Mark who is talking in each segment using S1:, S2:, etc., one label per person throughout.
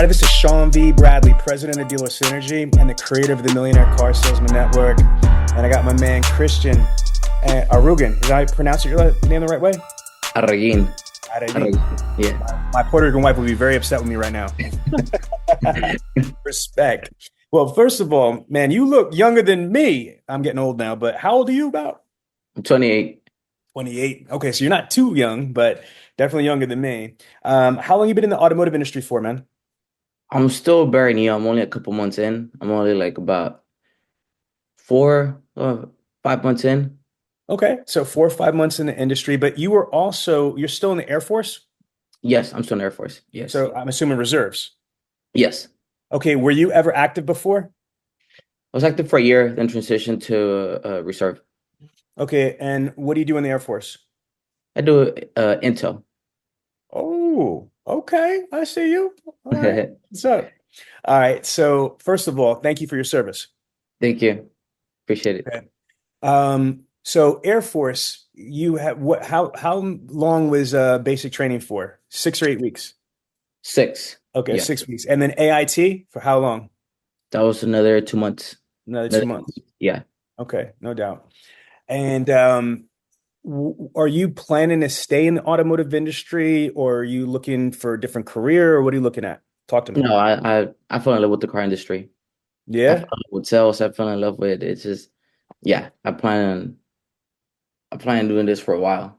S1: everybody. This is Sean V. Bradley, president of Dealer Synergy and the creator of the Millionaire Car Salesman Network. And I got my man, Christian Arugan. Did I pronounce your name the right way?
S2: Arreguin.
S1: Yeah. My Puerto Rican wife will be very upset with me right now. Respect. Well, first of all, man, you look younger than me. I'm getting old now, but how old are you about?
S2: I'm 28.
S1: 28. Okay, so you're not too young, but definitely younger than me. How long you been in the automotive industry for, man?
S2: I'm still very new. I'm only a couple months in. I'm only like about 5 months in.
S1: Okay, so 4 or 5 months in the industry, but you're still in the Air Force?
S2: Yes, I'm still in the Air Force. Yes.
S1: So I'm assuming reserves.
S2: Yes.
S1: Okay, were you ever active before?
S2: I was active for a year, then transitioned to reserve.
S1: Okay, and what do you do in the Air Force?
S2: I do intel.
S1: Oh, okay, I see you. All right. What's up? All right, so first of all, thank you for your service.
S2: Thank you. Appreciate it.
S1: Okay. So Air Force, you have what? How long was basic training for? 6 or 8 weeks?
S2: 6.
S1: Okay,
S2: Yeah.
S1: 6 weeks, and then AIT for how long?
S2: That was another 2 months.
S1: Another 2 months.
S2: Yeah.
S1: Okay, no doubt. And are you planning to stay in the automotive industry, or are you looking for a different career, or what are you looking at? Talk to me.
S2: No, I fell in love with the car industry. I
S1: Yeah.
S2: fell in love with sales. I fell in love with it. It's just, yeah, I plan on doing this for a while.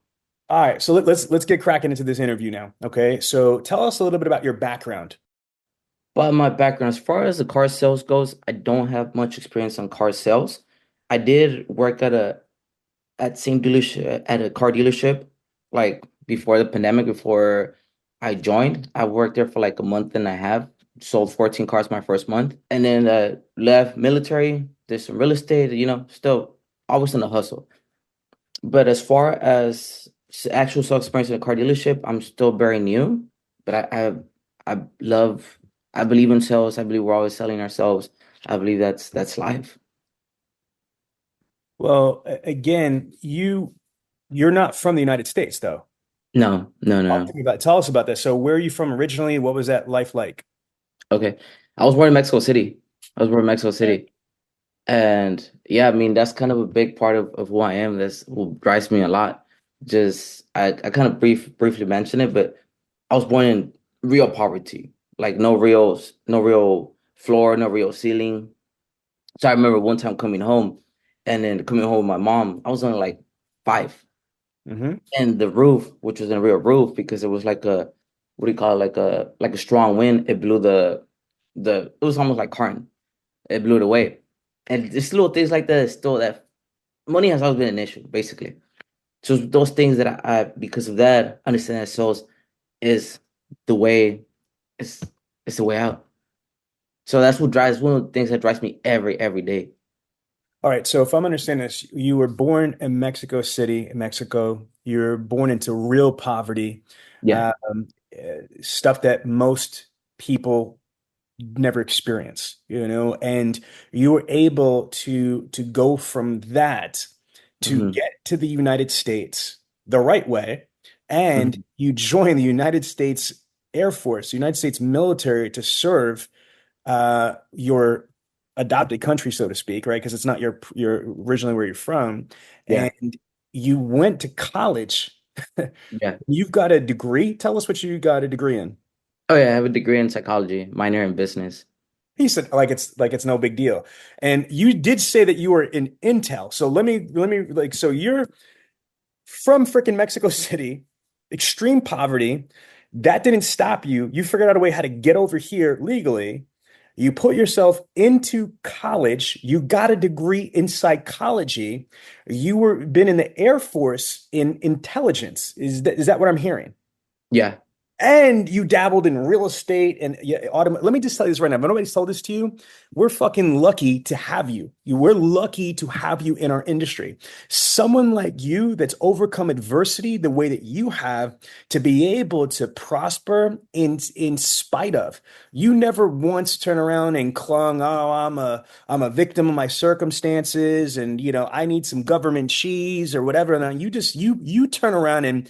S1: All right, so let's get cracking into this interview now. Okay, so tell us a little bit about your background.
S2: But my background, as far as the car sales goes, I don't have much experience on car sales. I did work at a car dealership, like before the pandemic, before I joined. I worked there for like a month and a half, sold 14 cars my first month, and then left military, did some real estate, still always in the hustle. But as far as actual sales experience in a car dealership, I'm still very new. But I believe in sales. I believe we're always selling ourselves. I believe that's life.
S1: Well, again, you're not from the United States, though.
S2: No.
S1: Tell us about this. So where are you from originally? What was that life like?
S2: Okay. I was born in Mexico City. And yeah, I mean, that's kind of a big part of who I am. That's what drives me a lot. Just, I kind of briefly mentioned it, but I was born in real poverty, like no real floor, no real ceiling. So I remember one time coming home with my mom. I was only like 5.
S1: Mm-hmm.
S2: And the roof, which was a real roof, because it was like what do you call it? Like a strong wind. It blew it was almost like current. It blew it away. And just little things like that, still that money has always been an issue, basically. So those things that I because of that, understand that sales is the way, it's the way out. So that's one of the things that drives me every day.
S1: All right. So if I'm understanding this, you were born in Mexico City, in Mexico. You're born into real poverty.
S2: Yeah.
S1: Stuff that most people never experience, and you were able to go from that to get to the United States the right way, and you join the United States Air Force, the United States military, to serve your adopted country, so to speak, right? Because it's not your originally where you're from.
S2: Yeah.
S1: And you went to college.
S2: Yeah.
S1: You've got a degree. Tell us what you got a degree in.
S2: Oh yeah, I have a degree in psychology, minor in business.
S1: He said like it's no big deal. And you did say that you were in Intel. So let me so you're from freaking Mexico City, extreme poverty. That didn't stop you. You figured out a way how to get over here legally. You put yourself into college. You got a degree in psychology. You been in the Air Force in intelligence. Is that what I'm hearing?
S2: Yeah.
S1: And you dabbled in real estate and let me just tell you this right now. If nobody's told this to you, we're fucking lucky to have you. We're lucky to have you in our industry. Someone like you that's overcome adversity the way that you have, to be able to prosper in spite of. You never once turn around and clung, oh, I'm a victim of my circumstances, and I need some government cheese or whatever. And you turn around and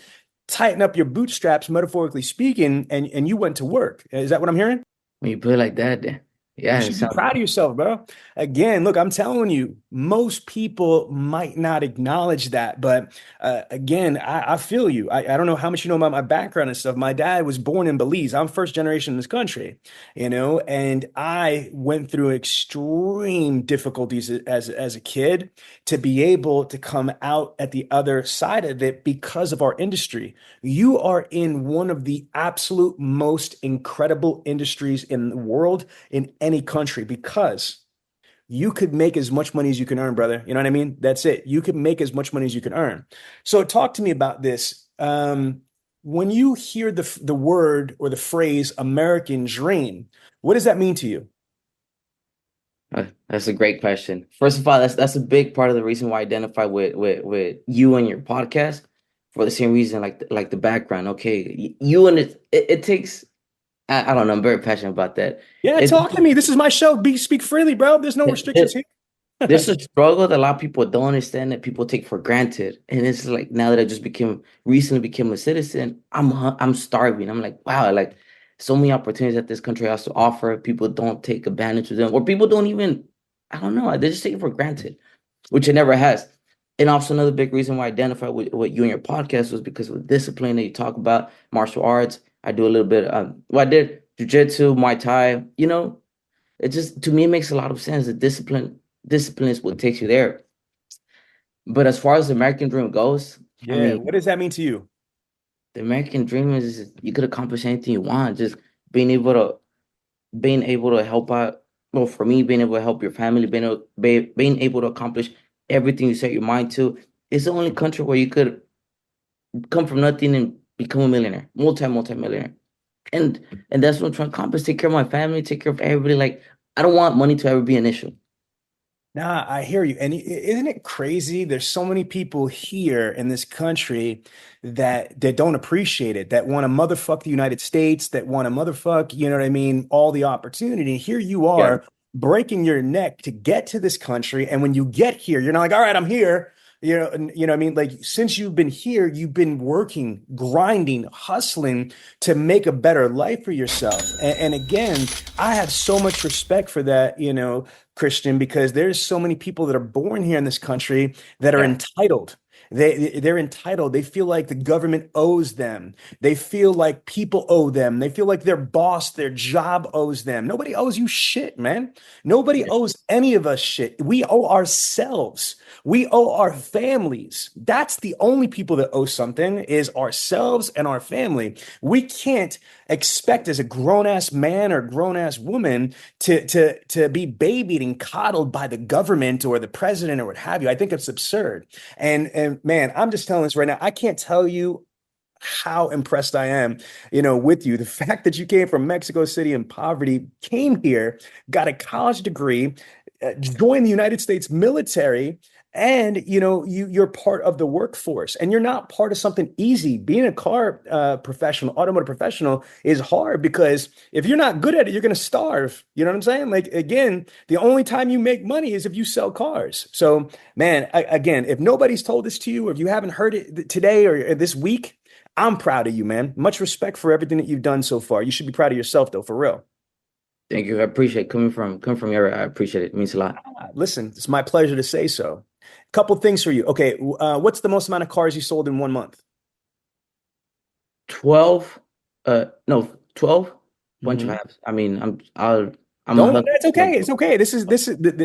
S1: tighten up your bootstraps, metaphorically speaking, and you went to work. Is that what I'm hearing?
S2: When you put it like that,
S1: You
S2: yeah, it
S1: should be
S2: sounds.
S1: proud of yourself, bro. Again, look, I'm telling you, most people might not acknowledge that, but again, I feel you. I don't know how much you know about my background and stuff. My dad was born in Belize. I'm first generation in this country, and I went through extreme difficulties as a kid to be able to come out at the other side of it because of our industry. You are in one of the absolute most incredible industries in the world in any country because you could make as much money as you can earn, brother. You know what I mean? That's it. You could make as much money as you can earn. So talk to me about this. When you hear the word or the phrase American dream, what does that mean to you?
S2: That's a great question. First of all, that's a big part of the reason why I identify with you and your podcast for the same reason, like the background. Okay, you and it takes. I don't know. I'm very passionate about that.
S1: Yeah,
S2: It,
S1: talk to me. This is my show. Speak freely, bro. There's no restrictions
S2: it
S1: here.
S2: there's a struggle that a lot of people don't understand that people take for granted, and it's like now that I just became recently became a citizen, I'm starving. I'm like, wow, like so many opportunities that this country has to offer. People don't take advantage of them, or people don't even. I don't know. They just take it for granted, which it never has. And also another big reason why I identify with what you and your podcast was because of the discipline that you talk about, martial arts. I do a little bit. Well, I did jujitsu, Muay Thai. It just to me it makes a lot of sense. The discipline is what takes you there. But as far as the American dream goes, I
S1: Yeah,
S2: mean,
S1: what does that mean to you?
S2: the American dream is you could accomplish anything you want. Just being able to help out. Well, for me, being able to help your family, being able to accomplish everything you set your mind to. It's the only country where you could come from nothing and become a millionaire, multi-millionaire. And that's what I'm trying to accomplish. Take care of my family, take care of everybody. Like I don't want money to ever be an issue.
S1: Nah, I hear you. And isn't it crazy? There's so many people here in this country that don't appreciate it, that want to motherfuck the United States, that want to motherfuck, you know what I mean, all the opportunity. And here you
S2: Yeah.
S1: are breaking your neck to get to this country. And when you get here, you're not like, all right, I'm here. What I mean? Like since you've been here, you've been working, grinding, hustling to make a better life for yourself. And again, I have so much respect for that, Christian, because there's so many people that are born here in this country that are
S2: Yeah.
S1: entitled. They're entitled. They feel like the government owes them. They feel like people owe them. They feel like their boss, their job owes them. Nobody owes you shit, man. Nobody owes any of us shit. We owe ourselves. We owe our families. That's the only people that owe something is ourselves and our family. We can't expect as a grown ass man or grown ass woman to be babied and coddled by the government or the president or what have you. I think it's absurd. And man, I'm just telling this right now. I can't tell you how impressed I am, with you. The fact that you came from Mexico City in poverty, came here, got a college degree, joined the United States military, and you're part of the workforce, and you're not part of something easy. Being a car professional, automotive professional, is hard because if you're not good at it, you're going to starve. You know what I'm saying? Like again, the only time you make money is if you sell cars. So, man, again, if nobody's told this to you, or if you haven't heard it today or this week, I'm proud of you, man. Much respect for everything that you've done so far. You should be proud of yourself, though, for real.
S2: Thank you. I appreciate coming from your. I appreciate it. It means a lot.
S1: Listen, it's my pleasure to say so. Couple things for you. Okay, what's the most amount of cars you sold in 1 month?
S2: 12, no, 12 bunch of
S1: Mhm.
S2: apps. I mean, I'm a
S1: Don't.
S2: hustler.
S1: That's okay. It's okay.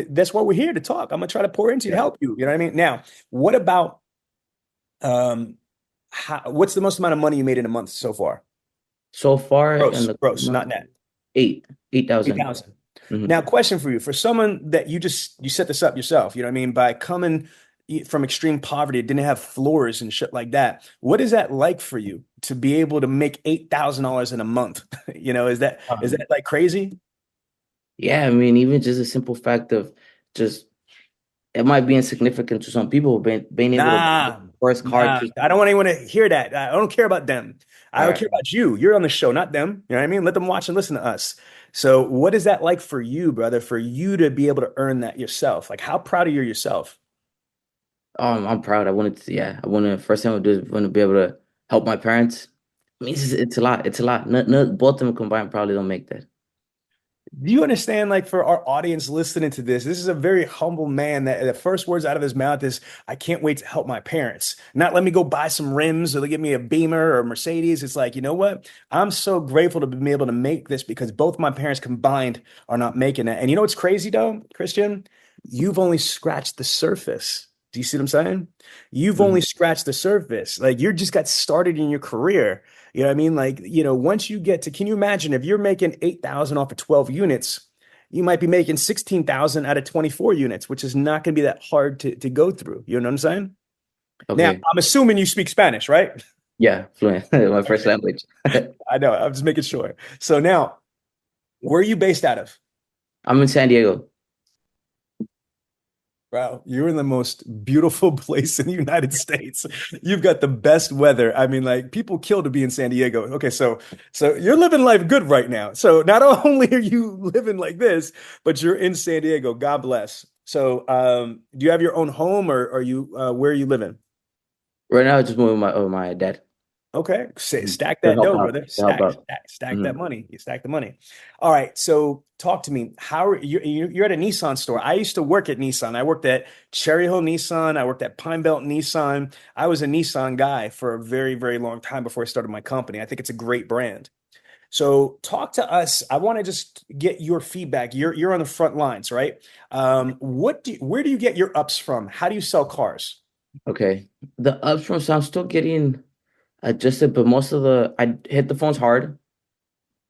S1: That's what we're here to talk. I'm gonna try to pour into you to
S2: Yeah.
S1: help you. You know what I mean? Now, what about um, what's the most amount of money you made in a month so far?
S2: So far in
S1: Gross,
S2: the
S1: gross,
S2: month,
S1: not net.
S2: eight
S1: Eight
S2: thousand.
S1: thousand.
S2: Mm-hmm.
S1: Now, question for you: for someone that you set this up yourself, you know what I mean, by coming from extreme poverty, didn't have floors and shit like that. What is that like for you to be able to make $8,000 in a month? Is that like crazy?
S2: Yeah, I mean, even just a simple fact of just it might be insignificant to some people, being able to buy the
S1: Nah,
S2: first car.
S1: nah.
S2: Just
S1: I don't want anyone to hear that. I don't care about them. I
S2: all
S1: don't
S2: right.
S1: care about you. You're on the show, not them. You know what I mean? Let them watch and listen to us. So, what is that like for you, brother? For you to be able to earn that yourself? Like, how proud of you yourself?
S2: I'm proud. I wanted to, yeah. I want to first thing I would do is want to be able to help my parents. I mean, it's a lot. It's a lot. Both of them combined probably don't make that.
S1: Do you understand? Like for our audience listening to this is a very humble man that the first words out of his mouth is, I can't wait to help my parents. Not let me go buy some rims or they give me a Beamer or a Mercedes. It's like, you know what? I'm so grateful to be able to make this because both my parents combined are not making it. And you know what's crazy though, Christian? You've only scratched the surface. Do you see what I'm saying? You've
S2: Mhm.
S1: only scratched the surface. Like you just got started in your career. You know what I mean? Like, once you get to, can you imagine if you're making 8,000 off of 12 units, you might be making 16,000 out of 24 units, which is not going to be that hard to go through. You know what I'm saying? Now,
S2: Okay.
S1: I'm assuming you speak Spanish, right?
S2: Yeah, fluent. My first
S1: Okay.
S2: language.
S1: I know. I'm just making sure. So now, where are you based out of?
S2: I'm in San Diego.
S1: Wow, you're in the most beautiful place in the United States. You've got the best weather. I mean, like people kill to be in San Diego. Okay, so you're living life good right now. So not only are you living like this, but you're in San Diego. God bless. So, do you have your own home, or are you where are you living?
S2: Right now, I just moving my dad
S1: Okay,
S2: Mhm.
S1: stack
S2: to
S1: that
S2: help
S1: dough,
S2: out.
S1: brother.
S2: To help
S1: Stack,
S2: out.
S1: stack, stack that
S2: Mhm.
S1: money. You stack the money. All right. So talk to me. How are you're at a Nissan store? I used to work at Nissan. I worked at Cherry Hill Nissan. I worked at Pine Belt Nissan. I was a Nissan guy for a very, very long time before I started my company. I think it's a great brand. So talk to us. I want to just get your feedback. You're on the front lines, right? Where do you get your ups from? How do you sell cars?
S2: Okay. The ups from so I'm still getting adjusted, but most of the I hit the phones hard,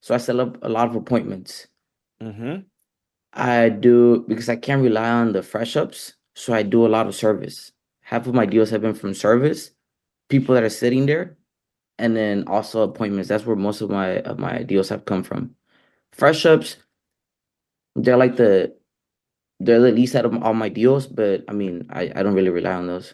S2: so I set up a lot of appointments.
S1: Mm-hmm.
S2: I do because I can't rely on the fresh ups, so I do a lot of service. Half of my deals have been from service, people that are sitting there, and then also appointments. That's where most of my deals have come from. Fresh ups, they're like they're the least out of all my deals, but I mean, I don't really rely on those.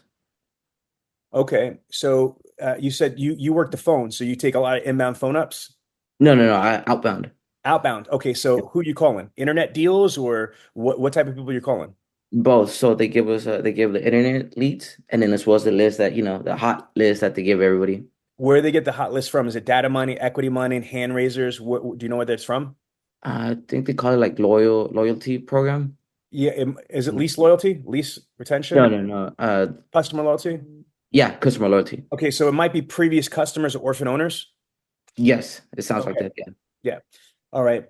S1: Okay. So you said you work the phone, so you take a lot of inbound phone ups.
S2: No, no, no. I outbound.
S1: Outbound. Okay, so who you calling? Internet deals or what type of people you're calling?
S2: Both. So they give us they give the internet leads, and then as well as the list that the hot list that they give everybody.
S1: Where they get the hot list from? Is it data mining, equity mining, hand raisers? Do you know where that's from?
S2: I think they call it like loyalty program.
S1: Yeah, is it lease loyalty, lease
S2: No,
S1: retention,
S2: no, no.
S1: customer loyalty?
S2: Yeah, customer loyalty.
S1: Okay, so it might be previous customers or orphan owners.
S2: Yes, it sounds like
S1: Okay,
S2: that. Yeah.
S1: yeah. All right.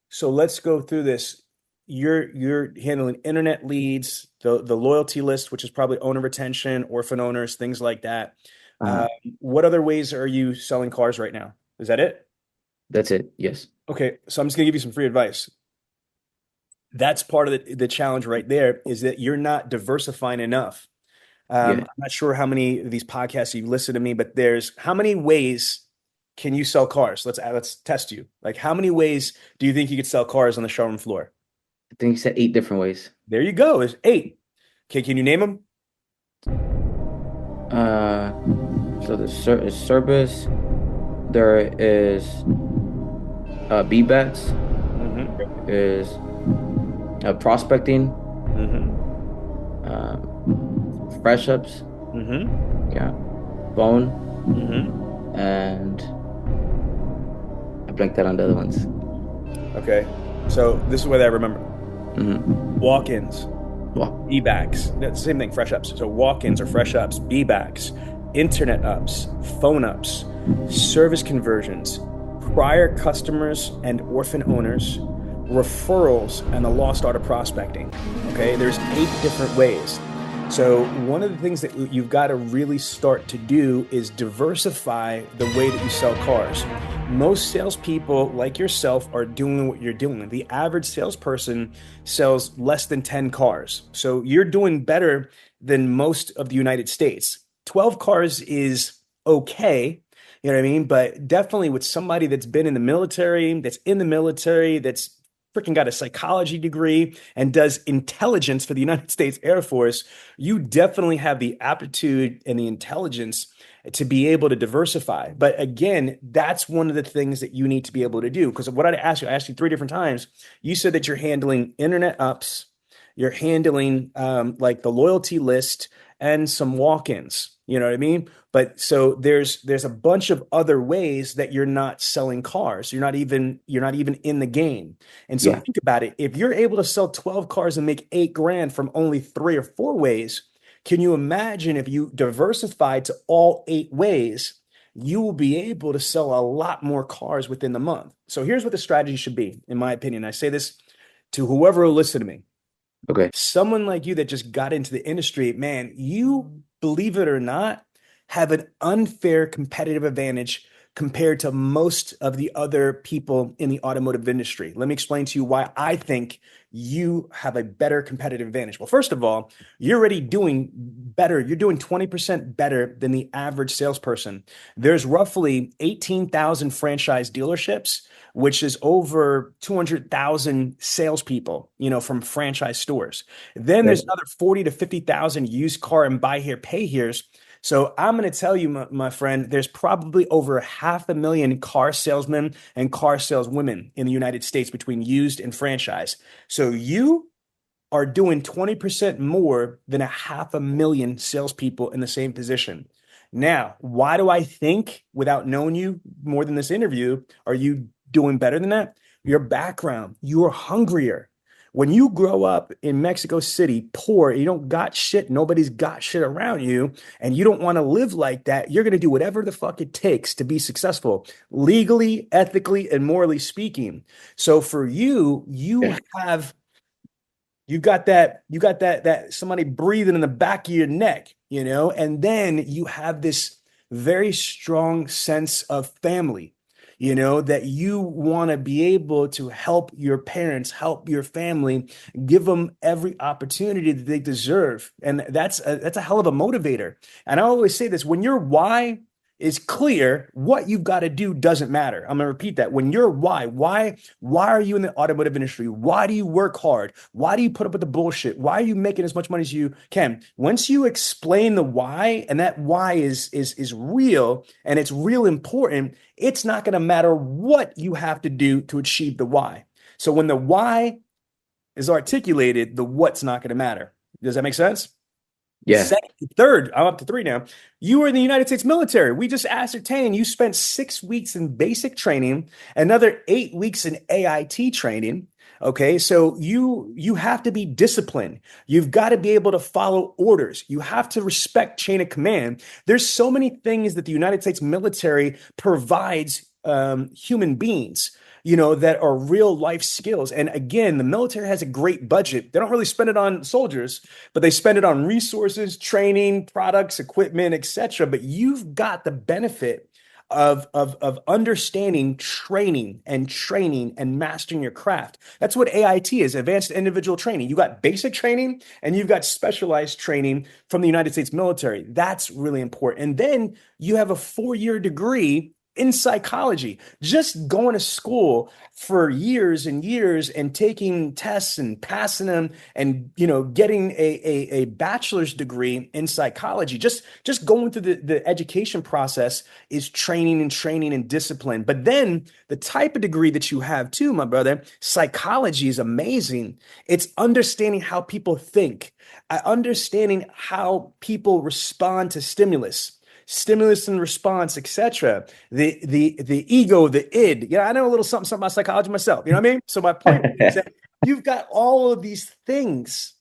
S1: So let's go through this. You're handling internet leads, the loyalty list, which is probably owner retention, orphan owners, things like that.
S2: Uh,
S1: What other ways are you selling cars right now? Is that it?
S2: that's it. Yes.
S1: Okay, so I'm just gonna give you some free advice. That's part of the challenge right there is that you're not diversifying enough.
S2: Yeah.
S1: I'm not sure how many of these podcasts you've listened to me, but there's how many ways can you sell cars? Let's test you. Like how many ways do you think you could sell cars on the showroom floor?
S2: I think he said 8 different ways.
S1: There you go. There's eight. Okay, can you name them?
S2: Uh, so the service, there is B bets,
S1: Mm-hmm.
S2: is prospecting,
S1: Mm-hmm.
S2: fresh ups,
S1: Mm-hmm.
S2: yeah, phone,
S1: Mm-hmm.
S2: and I blanked out on the other ones.
S1: Okay. So this is what I remember.
S2: Hmm.
S1: Walk-ins,
S2: Well,
S1: B-backs. That's the same thing, fresh ups. So walk-ins or fresh ups, B-backs, internet ups, phone ups, service conversions, prior customers and orphan owners, referrals, and the lost art of prospecting. Okay, there's eight different ways. So one of the things that you've got to really start to do is diversify the way that you sell cars. Most salespeople like yourself are doing what you're doing. The average salesperson sells less than 10 cars. So you're doing better than most of the United States. 12 cars is okay. You know what I mean? But definitely with somebody that's been in the military, that's freaking got a psychology degree and does intelligence for the United States Air Force, you definitely have the aptitude and the intelligence to be able to diversify. But again, that's one of the things that you need to be able to do. Because what I asked you three different times. You said that you're handling internet ups, you're handling like the loyalty list, and some walk-ins. You know what I mean? But so there's a bunch of other ways that you're not selling cars. You're not even in the game. And so
S2: Yeah.
S1: think about it. If you're able to sell 12 cars and make 8 grand from only 3 or 4 ways, can you imagine if you diversified to all 8 ways, you will be able to sell a lot more cars within the month. So here's what the strategy should be, in my opinion. I say this to whoever will listen to me.
S2: Okay.
S1: Someone like you that just got into the industry, man, you, believe it or not, have an unfair competitive advantage compared to most of the other people in the automotive industry. Let me explain to you why I think you have a better competitive advantage. Well, first of all, you're already doing better. You're doing 20% better than the average salesperson. There's roughly 18,000 franchise dealerships, which is over 200,000 salespeople, from franchise stores. Then there's
S2: Okay.
S1: another 40 to 50,000 used car and buy here, pay here's. So I'm going to tell you, my friend, there's probably over 500,000 car salesmen and car saleswomen in the United States between used and franchise. So you are doing 20% more than 500,000 salespeople in the same position. Now, why do I think, without knowing you more than this interview, are you doing better than that? Your background, you are hungrier. When you grow up in Mexico City, poor, you don't got shit, nobody's got shit around you, and you don't want to live like that, you're going to do whatever the fuck it takes to be successful, legally, ethically, and morally speaking. So for you,
S2: Yeah.
S1: you got that somebody breathing in the back of your neck, and then you have this very strong sense of family, that you want to be able to help your parents, help your family, give them every opportunity that they deserve. And that's a hell of a motivator. And I always say this, when your why is clear, what you've got to do doesn't matter. I'm gonna repeat that. When your why are you in the automotive industry? Why do you work hard? Why do you put up with the bullshit? Why are you making as much money as you can? Once you explain the why, and that why is real and it's real important, it's not gonna matter what you have to do to achieve the why. So when the why is articulated, the what's not gonna matter. Does that make sense?
S2: Yeah.
S1: Third, I'm up to 3 now. You were in the United States military. We just ascertained you spent 6 weeks in basic training, another 8 weeks in AIT training. Okay, so you have to be disciplined. You've got to be able to follow orders. You have to respect chain of command. There's so many things that the United States military provides human beings, that are real life skills. And again, the military has a great budget. They don't really spend it on soldiers, but they spend it on resources, training, products, equipment, etc. But you've got the benefit of understanding training and mastering your craft. That's what AIT is, advanced individual training. You got basic training and you've got specialized training from the United States military. That's really important. And then you have a 4-year degree in psychology. Just going to school for years and years and taking tests and passing them and getting a bachelor's degree in psychology. Just going through the education process is training and discipline. But then the type of degree that you have too, my brother, psychology is amazing. It's understanding how people think, understanding how people respond to stimulus and response, etc. The ego, the id. I know a little something about psychology myself. You know what I mean? So my point is that you've got all of these things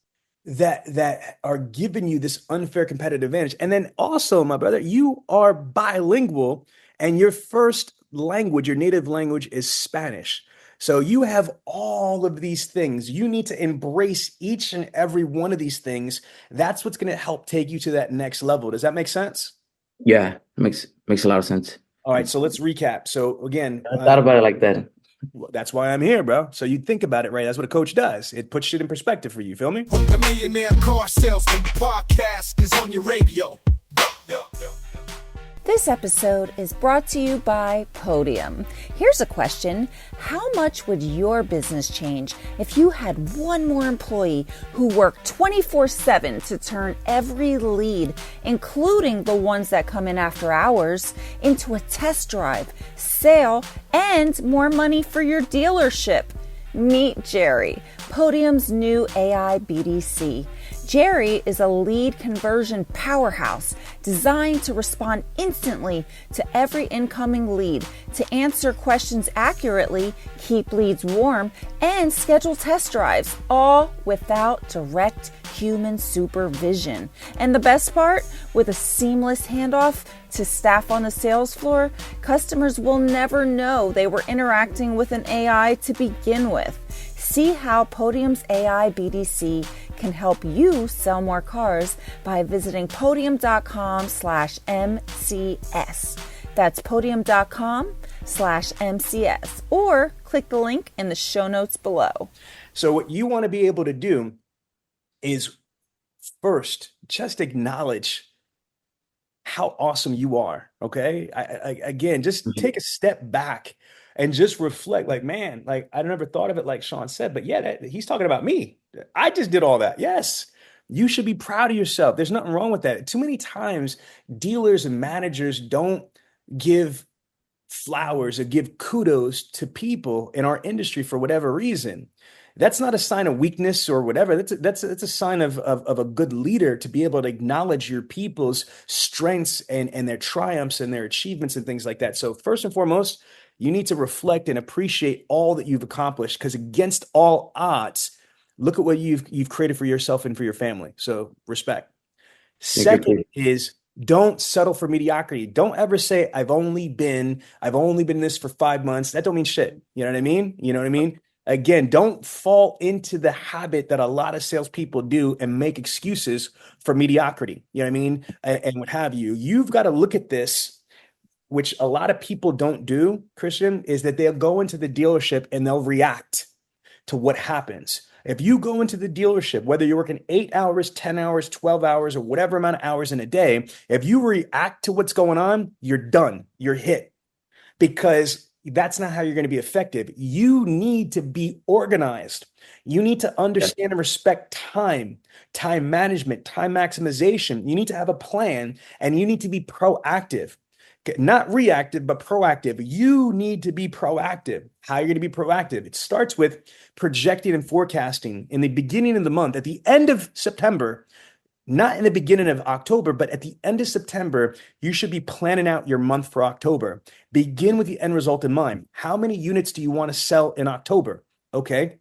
S1: that are giving you this unfair competitive advantage. And then also, my brother, you are bilingual and your first language, your native language is Spanish. So you have all of these things. You need to embrace each and every one of these things. That's what's going to help take you to that next level. Does that make sense?
S2: Yeah. Makes a lot of sense.
S1: All right, so let's recap. So again,
S2: I thought about it like that.
S1: that's why I'm here, bro. So you think about it, right? That's what a coach does. It puts shit in perspective for you. Feel me?
S3: The Millionaire Car Salesman Podcast is on your radio.
S4: This episode is brought to you by Podium. Here's a question. How much would your business change if you had one more employee who worked 24/7 to turn every lead, including the ones that come in after hours, into a test drive, sale, and more money for your dealership? Meet Jerry, Podium's new AI BDC. Jerry is a lead conversion powerhouse designed to respond instantly to every incoming lead, to answer questions accurately, keep leads warm, and schedule test drives, all without direct human supervision. And the best part, with a seamless handoff to staff on the sales floor, customers will never know they were interacting with an AI to begin with. See how Podium's AI BDC can help you sell more cars by visiting podium.com/MCS. That's podium.com/MCS, or click the link in the show notes below.
S1: So what you want to be able to do is first just acknowledge how awesome you are. Okay. Again, just take a step back and just reflect, like, man, like, I never thought of it like Sean said, but yeah, he's talking about me. I just did all that. Yes. You should be proud of yourself. There's nothing wrong with that. Too many times dealers and managers don't give flowers or give kudos to people in our industry for whatever reason. That's not a sign of weakness or whatever. That's a sign of a good leader, to be able to acknowledge your people's strengths and their triumphs and their achievements and things like that. So first and foremost, you need to reflect and appreciate all that you've accomplished, because against all odds, look at what you've created for yourself and for your family. So respect. Second is, don't settle for mediocrity. Don't ever say, I've only been this for 5 months. That don't mean shit. You know what I mean? You know what I mean? Again, don't fall into the habit that a lot of salespeople do and make excuses for mediocrity. You know what I mean? And what have you. You've got to look at this, which a lot of people don't do, Christian, is that they'll go into the dealership and they'll react to what happens. If you go into the dealership, whether you're working 8 hours, 10 hours, 12 hours, or whatever amount of hours in a day, if you react to what's going on, you're done. You're hit. Because that's not how you're going to be effective. You need to be organized. You need to understand and respect time management, time maximization. You need to have a plan, and you need to be proactive. Not reactive, but proactive. You need to be proactive. How are you going to be proactive? It starts with projecting and forecasting in the beginning of the month, at the end of September, not in the beginning of October, but at the end of September. You should be planning out your month for October. Begin with the end result in mind. How many units do you want to sell in October? Okay,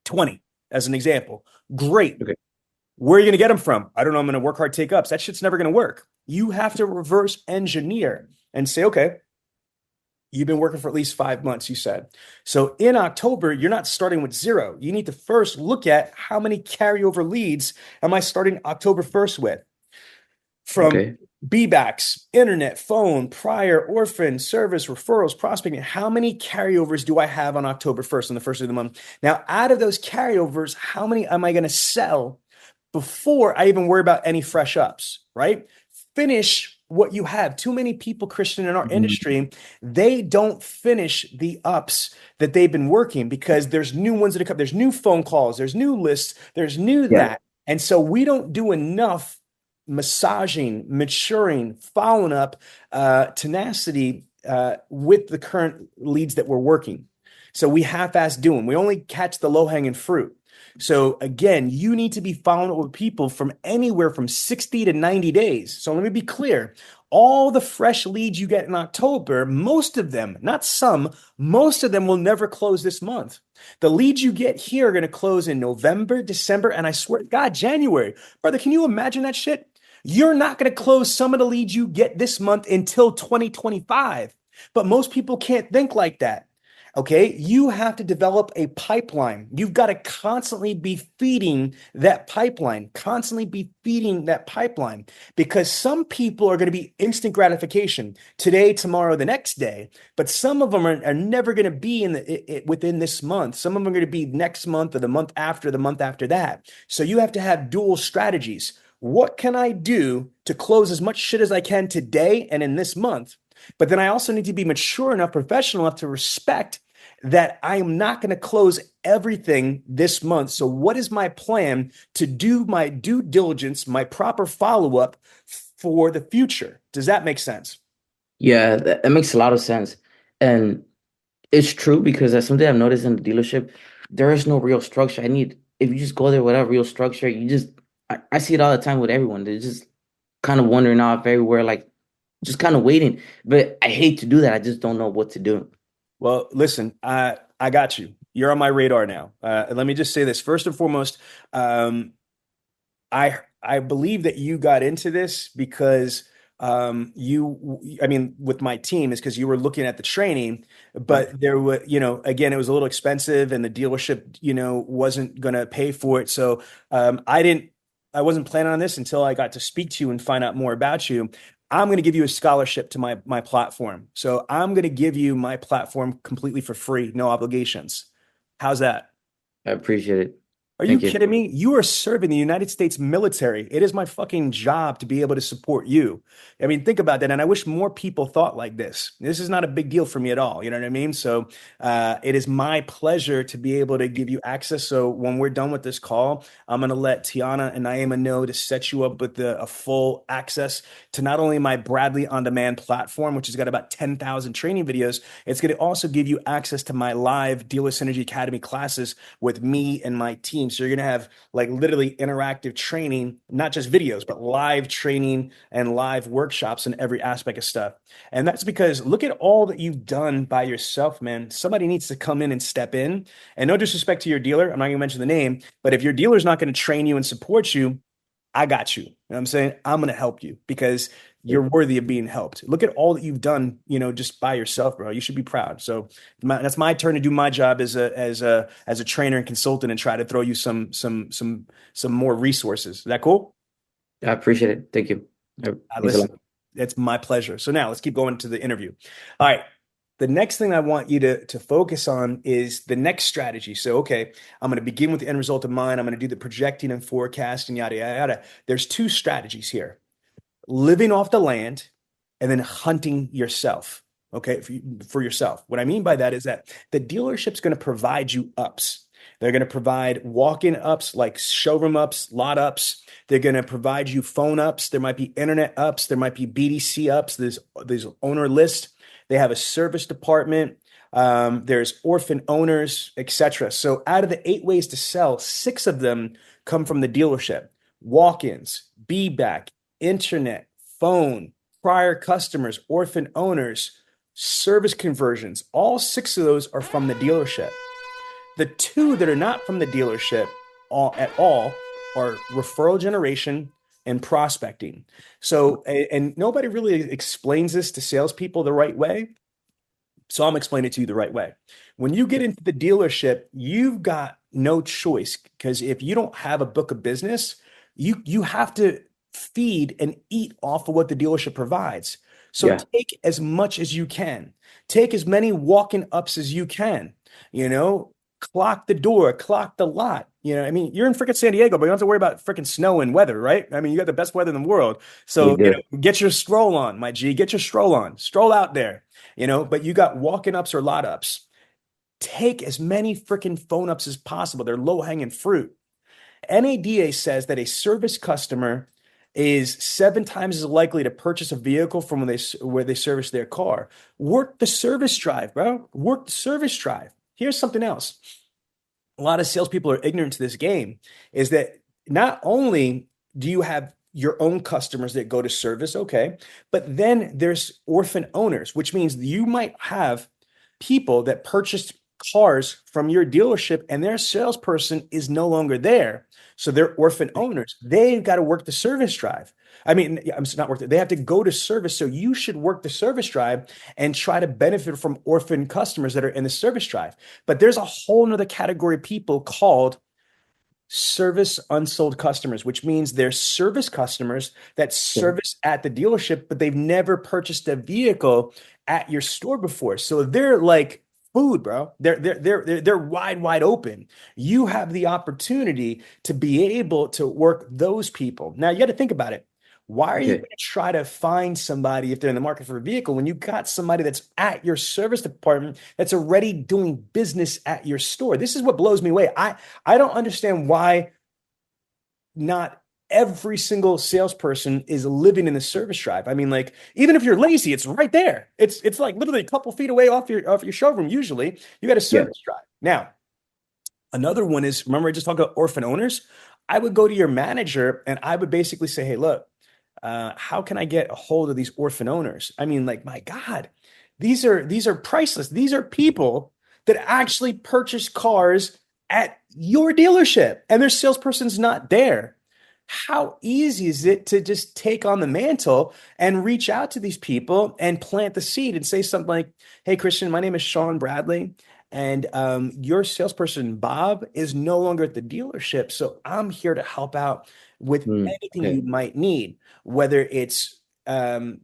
S1: 20 as an example. Great. Okay. Where are you going to get them from? I don't know. I'm going to work hard, take ups. That shit's never going to work. You have to reverse engineer and say, okay, you've been working for at least 5 months, you said. So in October, you're not starting with zero. You need to first look at how many carryover leads am I starting October 1st with? From B-backs, internet, phone, prior, orphan, service, referrals, prospecting. How many carryovers do I have on October 1st, on the first of the month? Now, out of those carryovers, how many am I going to sell before I even worry about any fresh ups, right? Finish what you have. Too many people, Christian, in our industry, they don't finish the ups that they've been working, because there's new ones that come. There's new phone calls. There's new lists. There's new that. And so we don't do enough massaging, maturing, following up, tenacity with the current leads that we're working. So we half-ass do them. We only catch the low-hanging fruit. So again, you need to be following up with people from anywhere from 60 to 90 days. So let me be clear. All the fresh leads you get in October, most of them, not some, most of them will never close this month. The leads you get here are going to close in November, December, and I swear to God, January. Brother, can you imagine that shit? You're not going to close some of the leads you get this month until 2025. But most people can't think like that. Okay, you have to develop a pipeline. You've got to constantly be feeding that pipeline, because some people are going to be instant gratification today, tomorrow, the next day. But some of them are never going to be within this month. Some of them are going to be next month or the month after that. So you have to have dual strategies. What can I do to close as much shit as I can today and in this month? But then I also need to be mature enough, professional enough to respect that I am not going to close everything this month. So what is my plan to do my due diligence, my proper follow-up for the future? Does that make sense?
S2: Yeah, that makes a lot of sense. And it's true, because that's something I've noticed in the dealership. There is no real structure. If you just go there without real structure, I see it all the time with everyone. They're just kind of wandering off everywhere, like just kind of waiting. But I hate to do that. I just don't know what to do.
S1: Well, listen, I got you. You're on my radar now. Let me just say this first and foremost. I believe that you got into this because I mean, with my team is because you were looking at the training,
S2: Right.
S1: but there were, again, it was a little expensive and the dealership, wasn't going to pay for it. So I wasn't planning on this until I got to speak to you and find out more about you. I'm going to give you a scholarship to my platform. So I'm going to give you my platform completely for free, no obligations. How's that?
S2: I appreciate it.
S1: Are you
S2: Thank you.
S1: kidding me? You are serving the United States military. It is my fucking job to be able to support you. I mean, think about that. And I wish more people thought like this. This is not a big deal for me at all. You know what I mean? So it is my pleasure to be able to give you access. So when we're done with this call, I'm going to let Tiana and Naima know to set you up with a full access to not only my Bradley On Demand platform, which has got about 10,000 training videos, it's going to also give you access to my live Dealer Synergy Academy classes with me and my team. So you're going to have like literally interactive training, not just videos, but live training and live workshops in every aspect of stuff. And that's because look at all that you've done by yourself, man. Somebody needs to come in and step in. And no disrespect to your dealer, I'm not going to mention the name, but if your dealer's not going to train you and support you, I got you. You know what I'm saying? I'm going to help you because you're worthy of being helped. Look at all that you've done, just by yourself, bro. You should be proud. So that's my turn to do my job as a trainer and consultant and try to throw you some more resources. Is that cool?
S2: I appreciate it. Thank you.
S1: Listen, it's my pleasure. So now let's keep going to the interview. All right. The next thing I want you to focus on is the next strategy. So, okay, I'm going to begin with the end result in mind. I'm going to do the projecting and forecasting, yada, yada, yada. There's two strategies here: living off the land and then hunting yourself. Okay, for yourself. What I mean by that is that the dealership's going to provide you ups. They're going to provide walk-in ups like showroom ups, lot ups. They're going to provide you phone ups. There might be internet ups. There might be BDC ups. There's owner list. They have a service department. There's orphan owners, etc. So out of the 8 ways to sell, 6 of them come from the dealership: walk-ins, be-back, internet, phone, prior customers, orphan owners, service conversions. All 6 of those are from the dealership. The 2 that are not from the dealership at all are referral generation and prospecting. So, and nobody really explains this to salespeople the right way. So I'm explaining it to you the right way. When you get into the dealership, you've got no choice, because if you don't have a book of business, you have to feed and eat off of what the dealership provides. So
S2: Yeah.
S1: take as much as you can. Take as many walk-in ups as you can. Clock the door, clock the lot. I mean, you're in freaking San Diego, but you don't have to worry about freaking snow and weather, right? I mean, you got the best weather in the world.
S2: We
S1: So,
S2: do.
S1: get your stroll on, my G. Get your stroll on. Stroll out there, but you got walk-in ups or lot ups. Take as many freaking phone ups as possible. They're low-hanging fruit. NADA says that a service customer is 7 times as likely to purchase a vehicle from where they service their car. Work the service drive, bro. Work the service drive. Here's something else. A lot of salespeople are ignorant to this game, is that not only do you have your own customers that go to service, okay, but then there's orphan owners, which means you might have people that purchased cars from your dealership and their salesperson is no longer there. So they're orphan owners. They've got to work the service drive. I mean, I'm not work. They have to go to service. So you should work the service drive and try to benefit from orphan customers that are in the service drive. But there's a whole nother category of people called service unsold customers, which means they're service customers that service at the dealership, but they've never purchased a vehicle at your store before. So they're like food, bro. They're wide open. You have the opportunity to be able to work those people. Now you got to think about it. Why are you going to try to find somebody if they're in the market for a vehicle when you got somebody that's at your service department that's already doing business at your store? This is what blows me away. I don't understand why not every single salesperson is living in the service drive. I mean, like, even if you're lazy, it's right there. It's like literally a couple feet away off your showroom. Usually you got a service drive. Now, another one is, remember I just talked about orphan owners? I would go to your manager and I would basically say, hey, look, how can I get a hold of these orphan owners? I mean, like, my God, these are priceless. These are people that actually purchase cars at your dealership and their salesperson's not there. How easy is it to just take on the mantle and reach out to these people and plant the seed and say something like, hey, Christian, my name is Sean Bradley. And your salesperson, Bob, is no longer at the dealership. So I'm here to help out with anything
S2: Okay.
S1: you might need, whether it's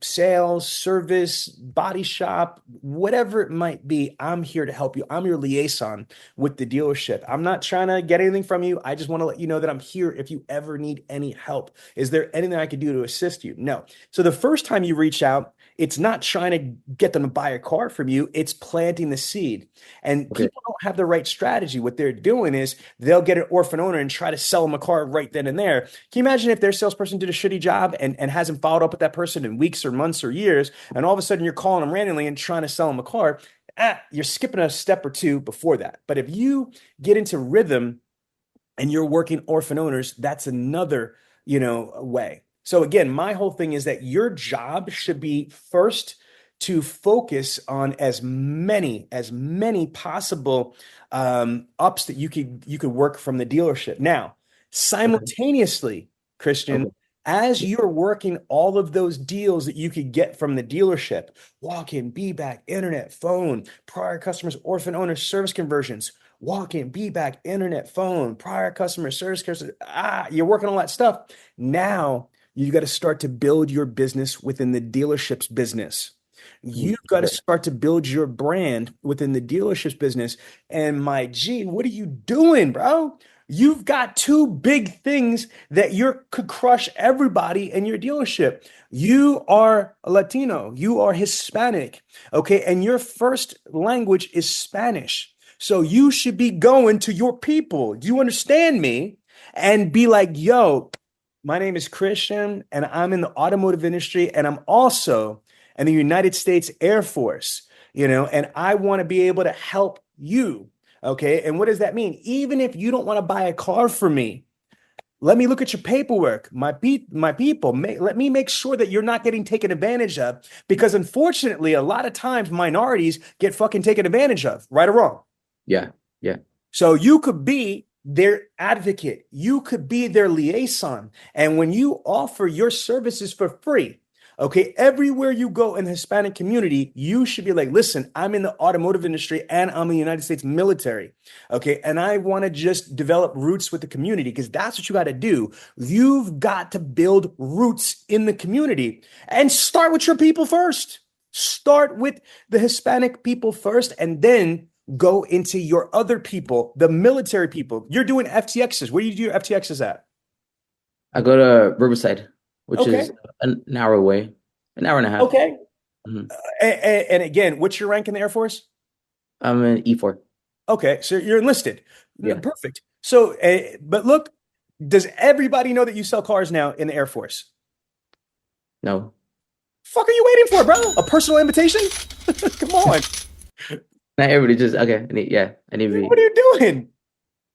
S1: sales, service, body shop, whatever it might be. I'm here to help you. I'm your liaison with the dealership. I'm not trying to get anything from you. I just want to let you know that I'm here if you ever need any help. Is there anything I could do to assist you? No. So the first time you reach out, it's not trying to get them to buy a car from you. It's planting the seed. And
S2: Okay.
S1: people don't have the right strategy. What they're doing is they'll get an orphan owner and try to sell them a car right then and there. Can you imagine if their salesperson did a shitty job and hasn't followed up with that person in weeks or months or years, and all of a sudden you're calling them randomly and trying to sell them a car? You're skipping a step or two before that. But if you get into rhythm and you're working orphan owners, that's another, way. So again, my whole thing is that your job should be first to focus on as many possible ups that you could work from the dealership. Now, simultaneously, Christian,
S2: Okay.
S1: as you're working all of those deals that you could get from the dealership, walk-in, be-back, internet, phone, prior customers, orphan owners, service conversions, walk-in, be-back, internet, phone, prior customer service, you're working all that stuff. Now you got to start to build your business within the dealership's business. You've got to start to build your brand within the dealership's business. And my G, what are you doing, bro? You've got two big things that could crush everybody in your dealership. You are a Latino, you are Hispanic, okay? And your first language is Spanish. So you should be going to your people. Do you understand me? And be like, yo, my name is Christian and I'm in the automotive industry and I'm also in the United States Air Force, and I want to be able to help you. Okay. And what does that mean? Even if you don't want to buy a car from me, let me look at your paperwork. My people, let me make sure that you're not getting taken advantage of, because unfortunately, a lot of times minorities get fucking taken advantage of, right or wrong.
S2: Yeah. Yeah.
S1: So you could be their advocate. You could be their liaison. And when you offer your services for free, okay, everywhere you go in the Hispanic community, you should be like, listen, I'm in the automotive industry and I'm in the United States military. Okay. And I want to just develop roots with the community, because that's what you got to do. You've got to build roots in the community and start with your people first. Start with the Hispanic people first, and then go into your other people, the military people. You're doing FTXs. Where do you do your FTXs at?
S2: I go to Riverside, which
S1: Okay.
S2: is an hour away, an hour and a half.
S1: Okay.
S2: Mhm.
S1: And again, what's your rank in the Air Force?
S2: I'm an E4.
S1: Okay, so you're enlisted.
S2: Yeah.
S1: Perfect. So, but look, does everybody know that you sell cars now in the Air Force?
S2: No.
S1: Fuck are you waiting for, bro? A personal invitation? Come on.
S2: Not everybody just okay. I need to be.
S1: What are you doing?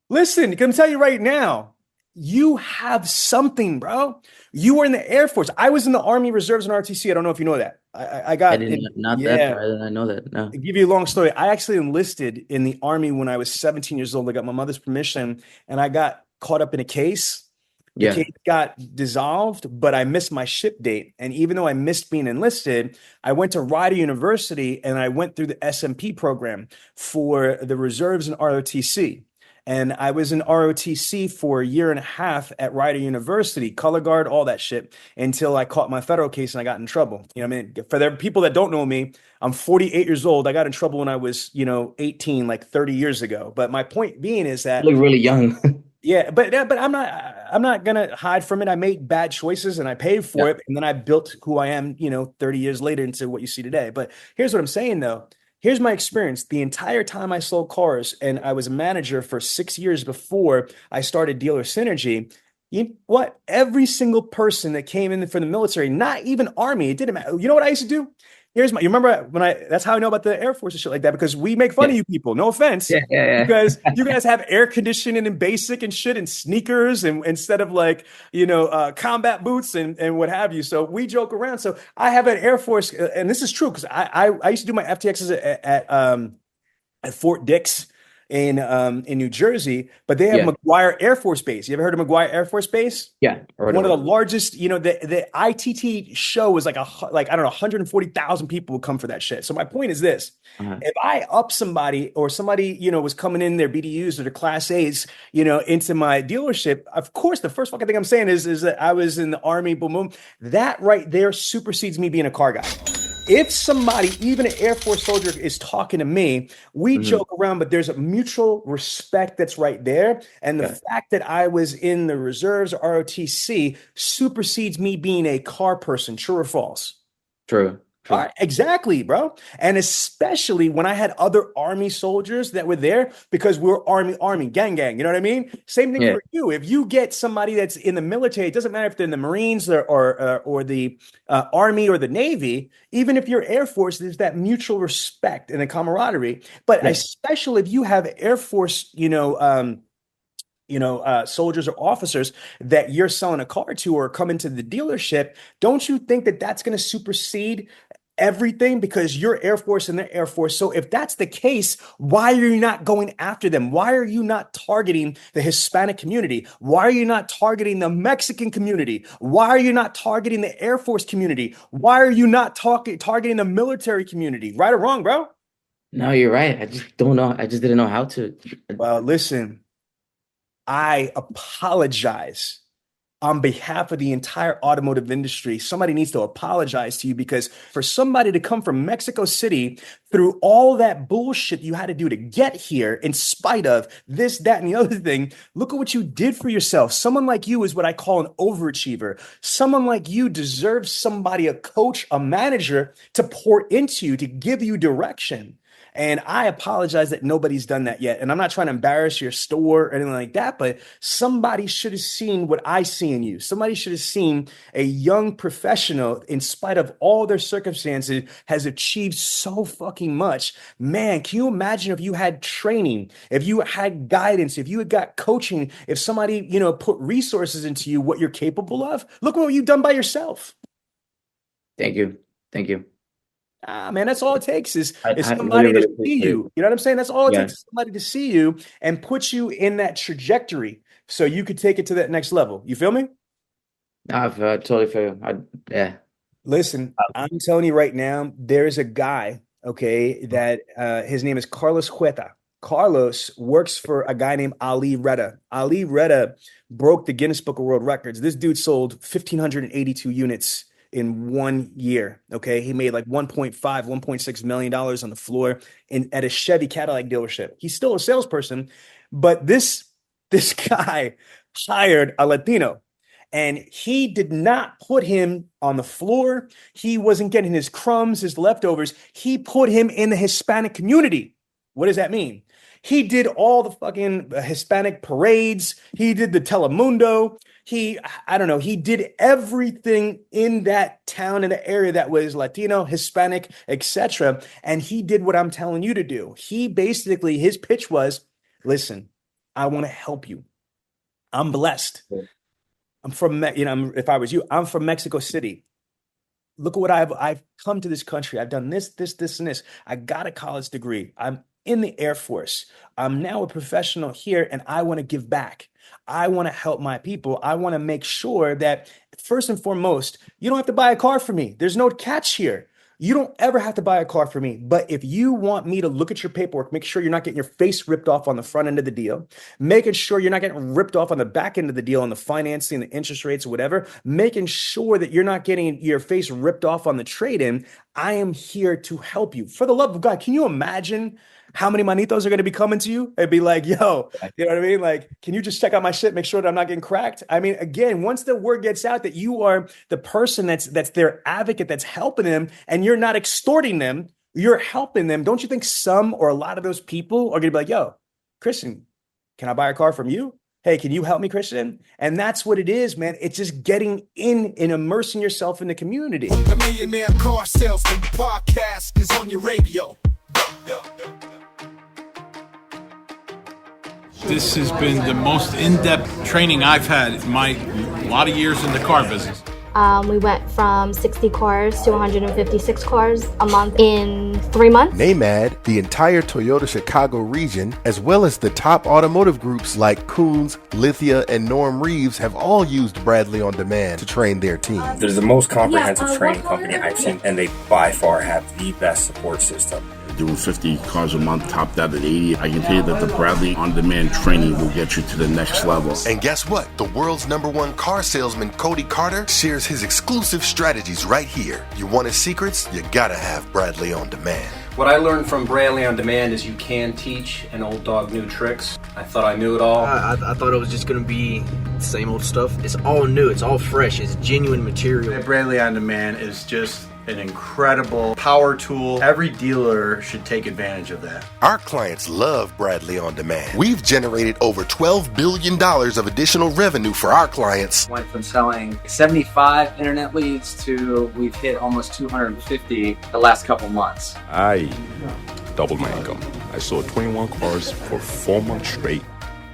S1: Listen, can I tell you right now, you have something, bro. You were in the Air Force. I was in the Army Reserves and RTC. I don't know if you know that. I got
S2: I didn't not that far. I didn't know that. No.
S1: To give you a long story, I actually enlisted in the Army when I was 17 years old. I got my mother's permission and I got caught up in a case. The
S2: Yeah.
S1: case got dissolved, but I missed my ship date. And even though I missed being enlisted, I went to Rider University and I went through the SMP program for the reserves and ROTC. And I was in ROTC for a year and a half at Rider University, color guard, all that shit, until I caught my federal case and I got in trouble. You know what I mean? For the people that don't know me, I'm 48 years old. I got in trouble when I was, 18, like 30 years ago. But my point being is that
S2: You look really young.
S1: yeah, but I'm not gonna hide from it. I made bad choices and I paid for it, and then I built who I am, 30 years later into what you see today. But here's what I'm saying though. Here's my experience. The entire time I sold cars, and I was a manager for 6 years before I started Dealer Synergy. Every single person that came in for the military, not even Army, it didn't matter. You know what I used to do? You remember that's how I know about the Air Force and shit like that, because we make fun of
S2: Yeah.
S1: you people. No offense,
S2: Yeah. Yeah.
S1: because you guys have air conditioning and basic and shit and sneakers and instead of like, combat boots and what have you. So we joke around. So I have an Air Force, and this is true because I used to do my FTXs at Fort Dix in New Jersey, but they have
S2: Yeah.
S1: McGuire Air Force Base. You ever heard of McGuire Air Force Base?
S2: Yeah. Or
S1: One of the
S2: whatever.
S1: largest, the ITT show was like I don't know, 140,000 people would come for that shit. So my point is this:
S2: Uh-huh.
S1: if I up somebody or somebody, was coming in their BDUs or their Class A's, into my dealership, of course, the first fucking thing I'm saying is that I was in the Army, boom, boom. That right there supersedes me being a car guy. If somebody, even an Air Force soldier, is talking to me, we
S2: Mhm.
S1: joke around, but there's a mutual respect that's right there. And the
S2: Yeah.
S1: fact that I was in the reserves, ROTC, supersedes me being a car person. True or false?
S2: True.
S1: All
S2: True.
S1: right, exactly, bro. And especially when I had other Army soldiers that were there, because we were Army, gang. You know what I mean? Same thing
S2: Yeah.
S1: for you. If you get somebody that's in the military, it doesn't matter if they're in the Marines or the Army or the Navy. Even if you're Air Force, there's that mutual respect and the camaraderie. But
S2: Yeah.
S1: especially if you have Air Force, soldiers or officers that you're selling a car to or come into the dealership, don't you think that that's going to supersede everything because you're Air Force and they're Air Force? So if that's the case, why are you not going after them? Why are you not targeting the Hispanic community? Why are you not targeting the Mexican community? Why are you not targeting the Air Force community? Why are you not targeting the military community? Right or wrong, bro?
S2: No, you're right. I just don't know. I just didn't know how to.
S1: Well, listen, I apologize on behalf of the entire automotive industry. Somebody needs to apologize to you, because for somebody to come from Mexico City through all that bullshit you had to do to get here, in spite of this, that, and the other thing, look at what you did for yourself. Someone like you is what I call an overachiever. Someone like you deserves somebody, a coach, a manager, to pour into you, to give you direction. And I apologize that nobody's done that yet. And I'm not trying to embarrass your store or anything like that, but somebody should have seen what I see in you. Somebody should have seen a young professional, in spite of all their circumstances, has achieved so fucking much. Man, can you imagine if you had training, if you had guidance, if you had got coaching, if somebody, put resources into you, what you're capable of? Look what you've done by yourself.
S2: Thank you. Thank you.
S1: Man, that's all it takes is
S2: I
S1: somebody
S2: really, really
S1: to see
S2: appreciate
S1: you.
S2: it.
S1: You know what I'm saying? That's all it
S2: Yeah.
S1: takes is somebody to see you and put you in that trajectory so you could take it to that next level. You feel me?
S2: I've totally feel. Yeah.
S1: Listen, I'm telling you right now, there's a guy, okay, that his name is Carlos Cueta. Carlos works for a guy named Ali Reda. Ali Reda broke the Guinness Book of World Records. This dude sold 1,582 units in 1 year. Okay. He made like $1.6 million on the floor at a Chevy Cadillac dealership. He's still a salesperson, but this guy hired a Latino, and he did not put him on the floor. He wasn't getting his crumbs, his leftovers. He put him in the Hispanic community. What does that mean? He did all the fucking Hispanic parades. He did the Telemundo. He did everything in that town, in the area that was Latino, Hispanic, etc. And he did what I'm telling you to do. His pitch was, listen, I want to help you. I'm blessed. If I was you, I'm from Mexico City. Look at what I've come to this country. I've done this, and this. I got a college degree. I'm in the Air Force. I'm now a professional here, and I want to give back. I want to help my people. I want to make sure that, first and foremost, you don't have to buy a car for me. There's no catch here. You don't ever have to buy a car for me. But if you want me to look at your paperwork, make sure you're not getting your face ripped off on the front end of the deal, making sure you're not getting ripped off on the back end of the deal on the financing, the interest rates, or whatever, making sure that you're not getting your face ripped off on the trade-in, I am here to help you. For the love of God, can you imagine how many manitos are going to be coming to you and be like, yo, you know what I mean? Like, can you just check out my shit, make sure that I'm not getting cracked? I mean, again, once the word gets out that you are the person that's their advocate, that's helping them, and you're not extorting them, you're helping them. Don't you think some or a lot of those people are going to be like, yo, Christian, can I buy a car from you? Hey, can you help me, Christian? And that's what it is, man. It's just getting in and immersing yourself in the community.
S3: The Millionaire Car Salesman Podcast is on your radio.
S5: This has been the most in-depth training I've had in my lot of years in the car business.
S6: We went from 60 cars to 156 cars a month in 3 months.
S7: NAMAD, the entire Toyota Chicago region, as well as the top automotive groups like Coons, Lithia, and Norm Reeves have all used Bradley On Demand to train their team.
S8: They're the most comprehensive training company I've seen, and they by far have the best support system.
S9: Doing 50 cars a month, topped out at 80. I can tell you that the Bradley On Demand training will get you to the next level.
S7: And guess what? The world's #1 car salesman, Cody Carter, shares his exclusive strategies right here. You want his secrets? You gotta have Bradley On Demand.
S10: What I learned from Bradley On Demand is you can teach an old dog new tricks. I thought I knew it all.
S11: I thought it was just going to be the same old stuff. It's all new. It's all fresh. It's genuine material.
S5: Bradley On Demand is just an incredible power tool. Every dealer should take advantage of that.
S7: Our clients love Bradley On Demand. We've generated over $12 billion of additional revenue for our clients.
S12: Went from selling 75 internet leads to we've hit almost 250 the last couple months.
S13: I doubled my income. I sold 21 cars for 4 months straight.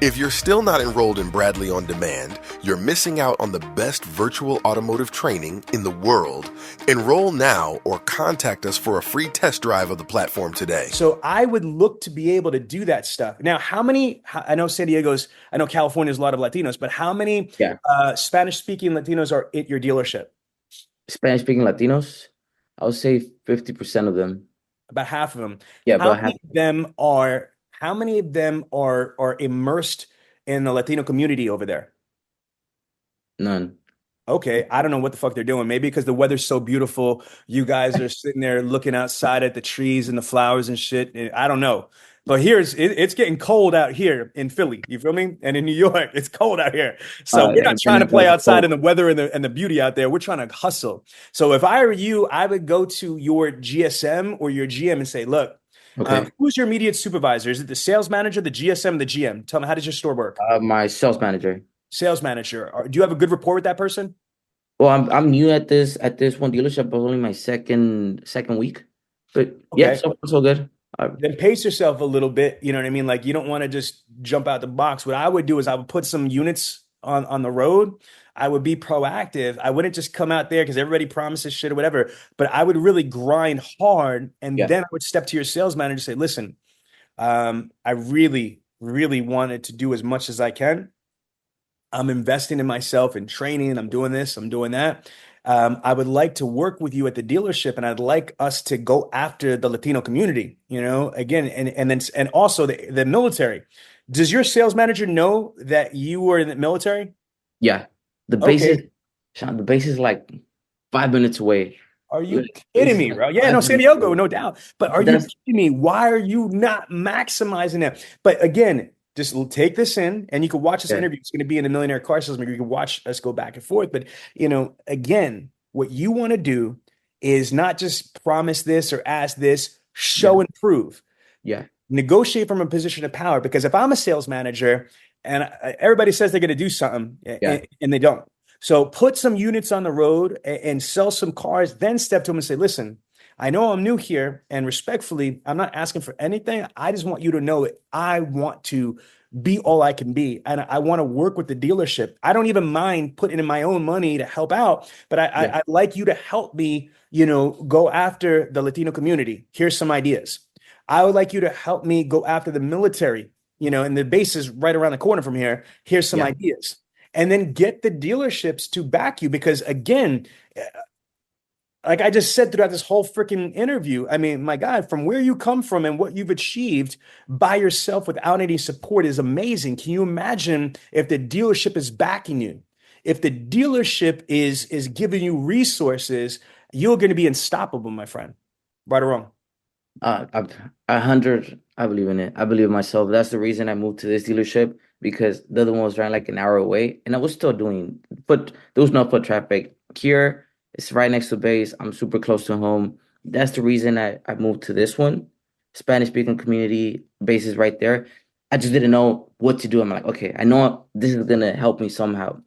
S7: If you're still not enrolled in Bradley On Demand, you're missing out on the best virtual automotive training in the world. Enroll now or contact us for a free test drive of the platform today.
S1: So I would look to be able to do that stuff. Now, I know I know California's a lot of Latinos, but how many Spanish-speaking Latinos are at your dealership?
S2: Spanish-speaking Latinos, I would say 50% of them.
S1: About half of them.
S2: Yeah,
S1: How many of them are immersed in the Latino community over there?
S2: None.
S1: Okay, I don't know what the fuck they're doing. Maybe because the weather's so beautiful, you guys are sitting there looking outside at the trees and the flowers and shit. I don't know. But it's getting cold out here in Philly. You feel me? And in New York, it's cold out here. So we're not trying to play outside in the weather and the beauty out there. We're trying to hustle. So if I were you, I would go to your GSM or your GM and say, look,
S2: okay.
S1: Who's your immediate supervisor? Is it the sales manager, the GSM, the GM? Tell me, how does your store work?
S2: My sales manager.
S1: Sales manager. Do you have a good rapport with that person?
S2: Well, I'm new at this one dealership, but only my second week. But yeah, so good.
S1: Then pace yourself a little bit. You know what I mean? Like, you don't want to just jump out the box. What I would do is I would put some units on the road. I would be proactive. I wouldn't just come out there because everybody promises shit or whatever, but I would really grind hard. And then I would step to your sales manager and say, listen, I really, really wanted to do as much as I can. I'm investing in myself and training. I'm doing this, I'm doing that. I would like to work with you at the dealership, and I'd like us to go after the Latino community, again, and also the military. Does your sales manager know that you were in the military?
S2: Yeah. The base is like 5 minutes away.
S1: Are you kidding me, bro? Yeah, no, San Diego, no doubt. But are you kidding me? Why are you not maximizing that? But again, just take this in, and you can watch this interview. It's going to be in the Millionaire Car Salesman. You can watch us go back and forth. But, again, what you want to do is not just promise this or ask this, show and prove.
S2: Yeah.
S1: Negotiate from a position of power. Because if I'm a sales manager and everybody says they're going to do something and they don't. So put some units on the road and sell some cars, then step to them and say, listen, I know I'm new here, and respectfully, I'm not asking for anything. I just want you to know that I want to be all I can be. And I want to work with the dealership. I don't even mind putting in my own money to help out, but I'd like you to help me, go after the Latino community. Here's some ideas. I would like you to help me go after the military, and the base is right around the corner from here. Here's some ideas. And then get the dealerships to back you, because again, like I just said throughout this whole freaking interview, I mean, my God, from where you come from and what you've achieved by yourself without any support is amazing. Can you imagine if the dealership is backing you? If the dealership is giving you resources, you're going to be unstoppable, my friend. Right or wrong?
S2: 100. I believe in it. I believe in myself. That's the reason I moved to this dealership, because the other one was running like an hour away, and I was still doing there was no foot traffic. Here, it's right next to base. I'm super close to home. That's the reason I moved to this one. Spanish speaking community, base is right there. I just didn't know what to do. I'm like, okay, I know this is gonna help me somehow.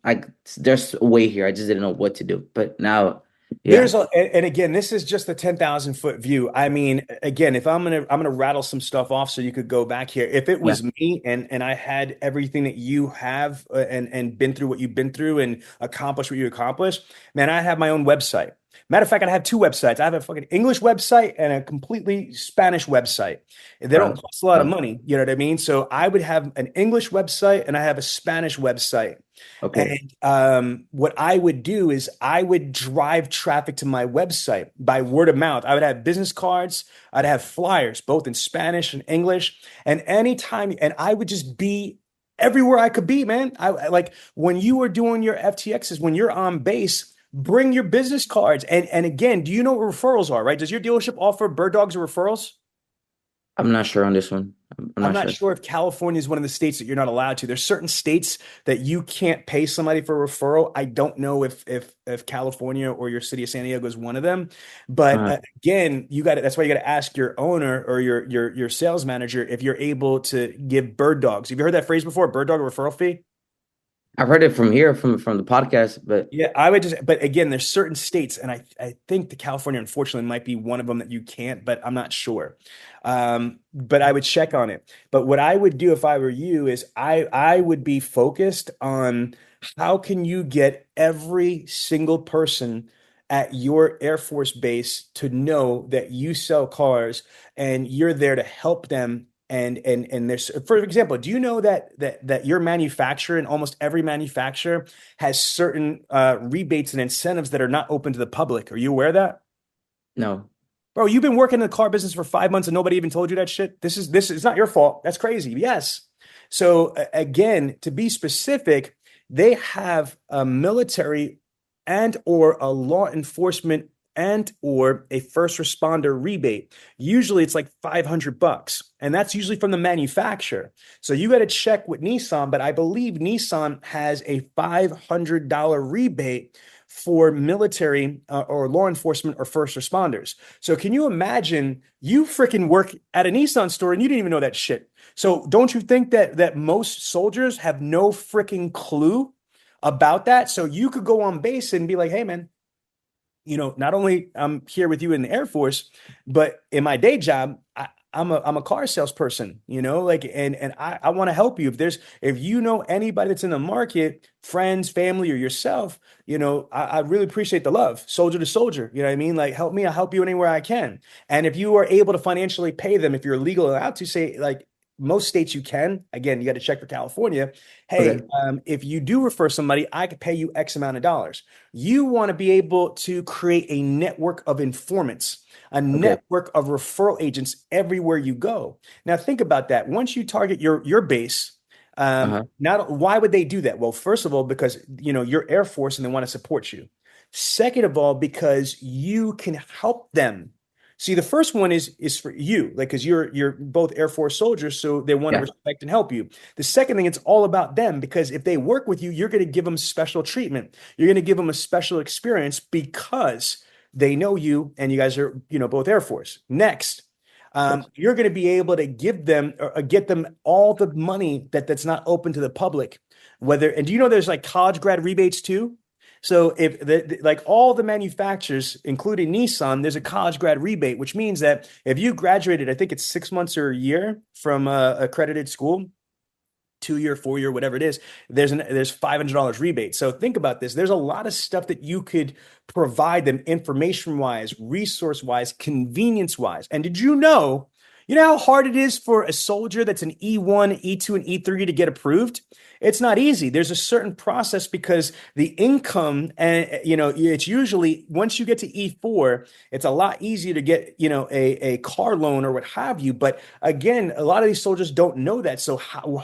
S2: There's a way here. I just didn't know what to do. But now, yeah,
S1: And again, this is just the 10,000 foot view. I mean, again, if I'm gonna rattle some stuff off so you could go back here. If it
S2: yeah.
S1: was me and I had everything that you have and been through what you've been through and accomplished what you accomplished, man, I have my own website. Matter of fact, I have two websites. I have a fucking English website and a completely Spanish website. They don't cost a lot of money, you know what I mean? So I would have an English website and I have a Spanish website.
S2: Okay.
S1: And what I would do is I would drive traffic to my website by word of mouth. I would have business cards, I'd have flyers, both in Spanish and English. And I would just be everywhere I could be, man. I like when you are doing your FTXs, when you're on base, bring your business cards. And again, do you know what referrals are, right? Does your dealership offer bird dogs or referrals?
S2: I'm not sure on this one.
S1: I'm not sure if California is one of the states that you're not allowed to. There's certain states that you can't pay somebody for a referral. I don't know if California or your city of San Diego is one of them. But again, that's why you got to ask your owner or your sales manager if you're able to give bird dogs. Have you heard that phrase before? Bird dog referral fee?
S2: I've heard it from here, from the podcast, but
S1: yeah, but again, there's certain states, and I think the California, unfortunately, might be one of them that you can't, but I'm not sure. But I would check on it. But what I would do if I were you is I would be focused on how can you get every single person at your Air Force base to know that you sell cars and you're there to help them. And there's, for example, do you know that your manufacturer and almost every manufacturer has certain rebates and incentives that are not open to the public? Are you aware of that?
S2: No.
S1: Bro, you've been working in the car business for 5 months and nobody even told you that shit. This is not your fault. That's crazy. Yes. So again, to be specific, they have a military and or a law enforcement and or a first responder rebate. Usually it's like $500, and that's usually from the manufacturer. So you got to check with Nissan, but I believe Nissan has a $500 rebate for military or law enforcement or first responders. So can you imagine you freaking work at a Nissan store and you didn't even know that shit? So don't you think that most soldiers have no freaking clue about that? So you could go on base and be like, hey man, not only I'm here with you in the Air Force, but in my day job, I'm a car salesperson, and I want to help you. If you know anybody that's in the market, friends, family, or yourself, I really appreciate the love, soldier to soldier. You know what I mean? Like, help me, I'll help you anywhere I can. And if you are able to financially pay them, if you're legally allowed to, say, like, most states you can. Again, you got to check for California. Hey, okay. If you do refer somebody, I could pay you X amount of dollars. You want to be able to create a network of informants, a network of referral agents everywhere you go. Now, think about that. Once you target your base, why would they do that? Well, first of all, because you're Air Force and they want to support you. Second of all, because you can help them. See, the first one is for you, like, because you're both Air Force soldiers, so they want to respect and help you. The second thing, it's all about them, because if they work with you, you're going to give them special treatment. You're going to give them a special experience because they know you and you guys are, both Air Force. Next, you're going to be able to give them or get them all the money that's not open to the public. And do you know there's like college grad rebates too? So if like all the manufacturers, including Nissan, there's a college grad rebate, which means that if you graduated, I think it's 6 months or a year from a accredited school, 2-year, 4-year, whatever it is, there's $500 rebate. So think about this. There's a lot of stuff that you could provide them information-wise, resource-wise, convenience-wise. And did you know how hard it is for a soldier that's an E1, E2, and E3 to get approved? It's not easy. There's a certain process because the income and, it's usually once you get to E4, it's a lot easier to get, a car loan or what have you. But again, a lot of these soldiers don't know that. So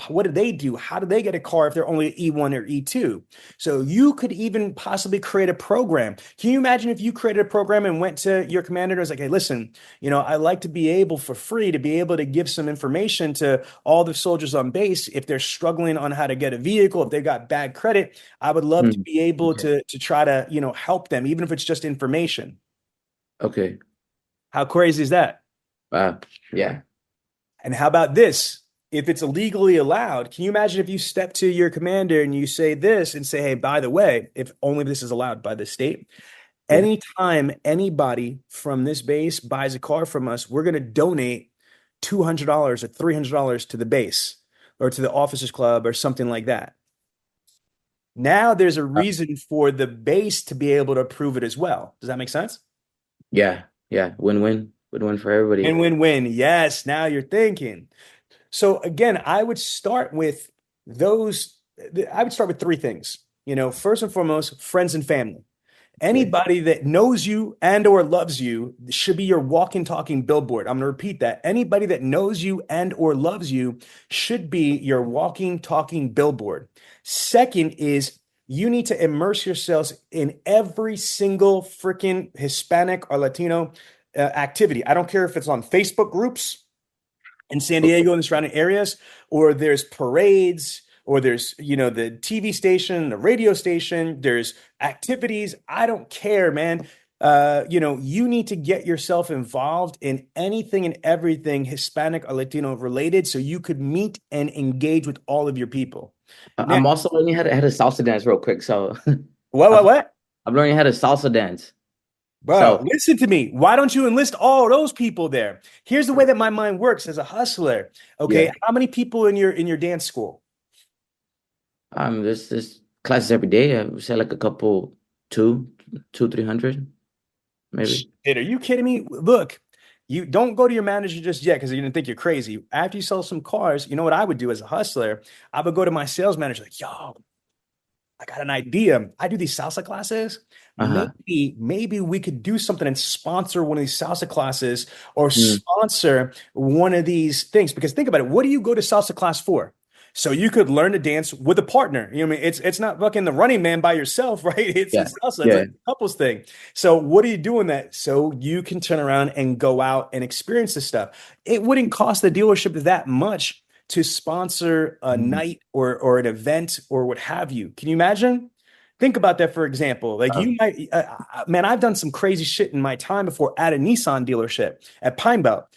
S1: what do they do? How do they get a car if they're only E1 or E2? So you could even possibly create a program. Can you imagine if you created a program and went to your commander and was like, hey, listen, I'd like to be able for free to be able to give some information to all the soldiers on base if they're struggling on how to get a vehicle, if they've got bad credit. I would love to be able to try to, help them, even if it's just information.
S2: Okay.
S1: How crazy is that?
S2: Wow. Yeah.
S1: And how about this? if it's legally allowed, can you imagine if you step to your commander and you say this and say, hey, by the way, if only this is allowed by the state,
S2: Yeah.
S1: anytime anybody from this base buys a car from us, we're going to donate $200 or $300 to the base or to the officers club or something like that. Now there's a reason for the base to be able to approve it as well. Does that make sense?
S2: Yeah. Win-win for everybody.
S1: Win-win-win. Yes. Now you're thinking. So again, I would start with three things. First and foremost, friends and family. Anybody that knows you and or loves you should be your walking, talking billboard. I'm going to repeat that. Anybody that knows you and or loves you should be your walking, talking billboard. Second is you need to immerse yourselves in every single freaking Hispanic or Latino activity. I don't care if it's on Facebook groups in San Diego and the surrounding areas, or there's parades, or there's, the TV station, the radio station, there's activities. I don't care, man. You need to get yourself involved in anything and everything Hispanic or Latino related so you could meet and engage with all of your people.
S2: I'm also learning how to salsa dance real quick. So
S1: what?
S2: I'm learning how to salsa dance.
S1: Bro, listen to me. Why don't you enlist all those people there? Here's the way that my mind works as a hustler. Okay,
S2: Yeah.
S1: How many people in your dance school?
S2: There's classes every day. I would say like a couple, 300, maybe.
S1: Shit, are you kidding me? Look, you don't go to your manager just yet because you're gonna think you're crazy. After you sell some cars, you know what I would do as a hustler? I would go to my sales manager like, yo, I got an idea. I do these salsa classes. Maybe we could do something and sponsor one of these salsa classes or sponsor one of these things. Because think about it. What do you go to salsa class for? So you could learn to dance with a partner. You know what I mean? It's not fucking the Running Man by yourself, right? It's salsa. It's like a couples thing. So what are you doing that? So you can turn around and go out and experience this stuff. It wouldn't cost the dealership that much to sponsor a night or an event or what have you. Can you imagine? Think about that, for example. Like you might, man, I've done some crazy shit in my time before at a Nissan dealership at Pine Belt.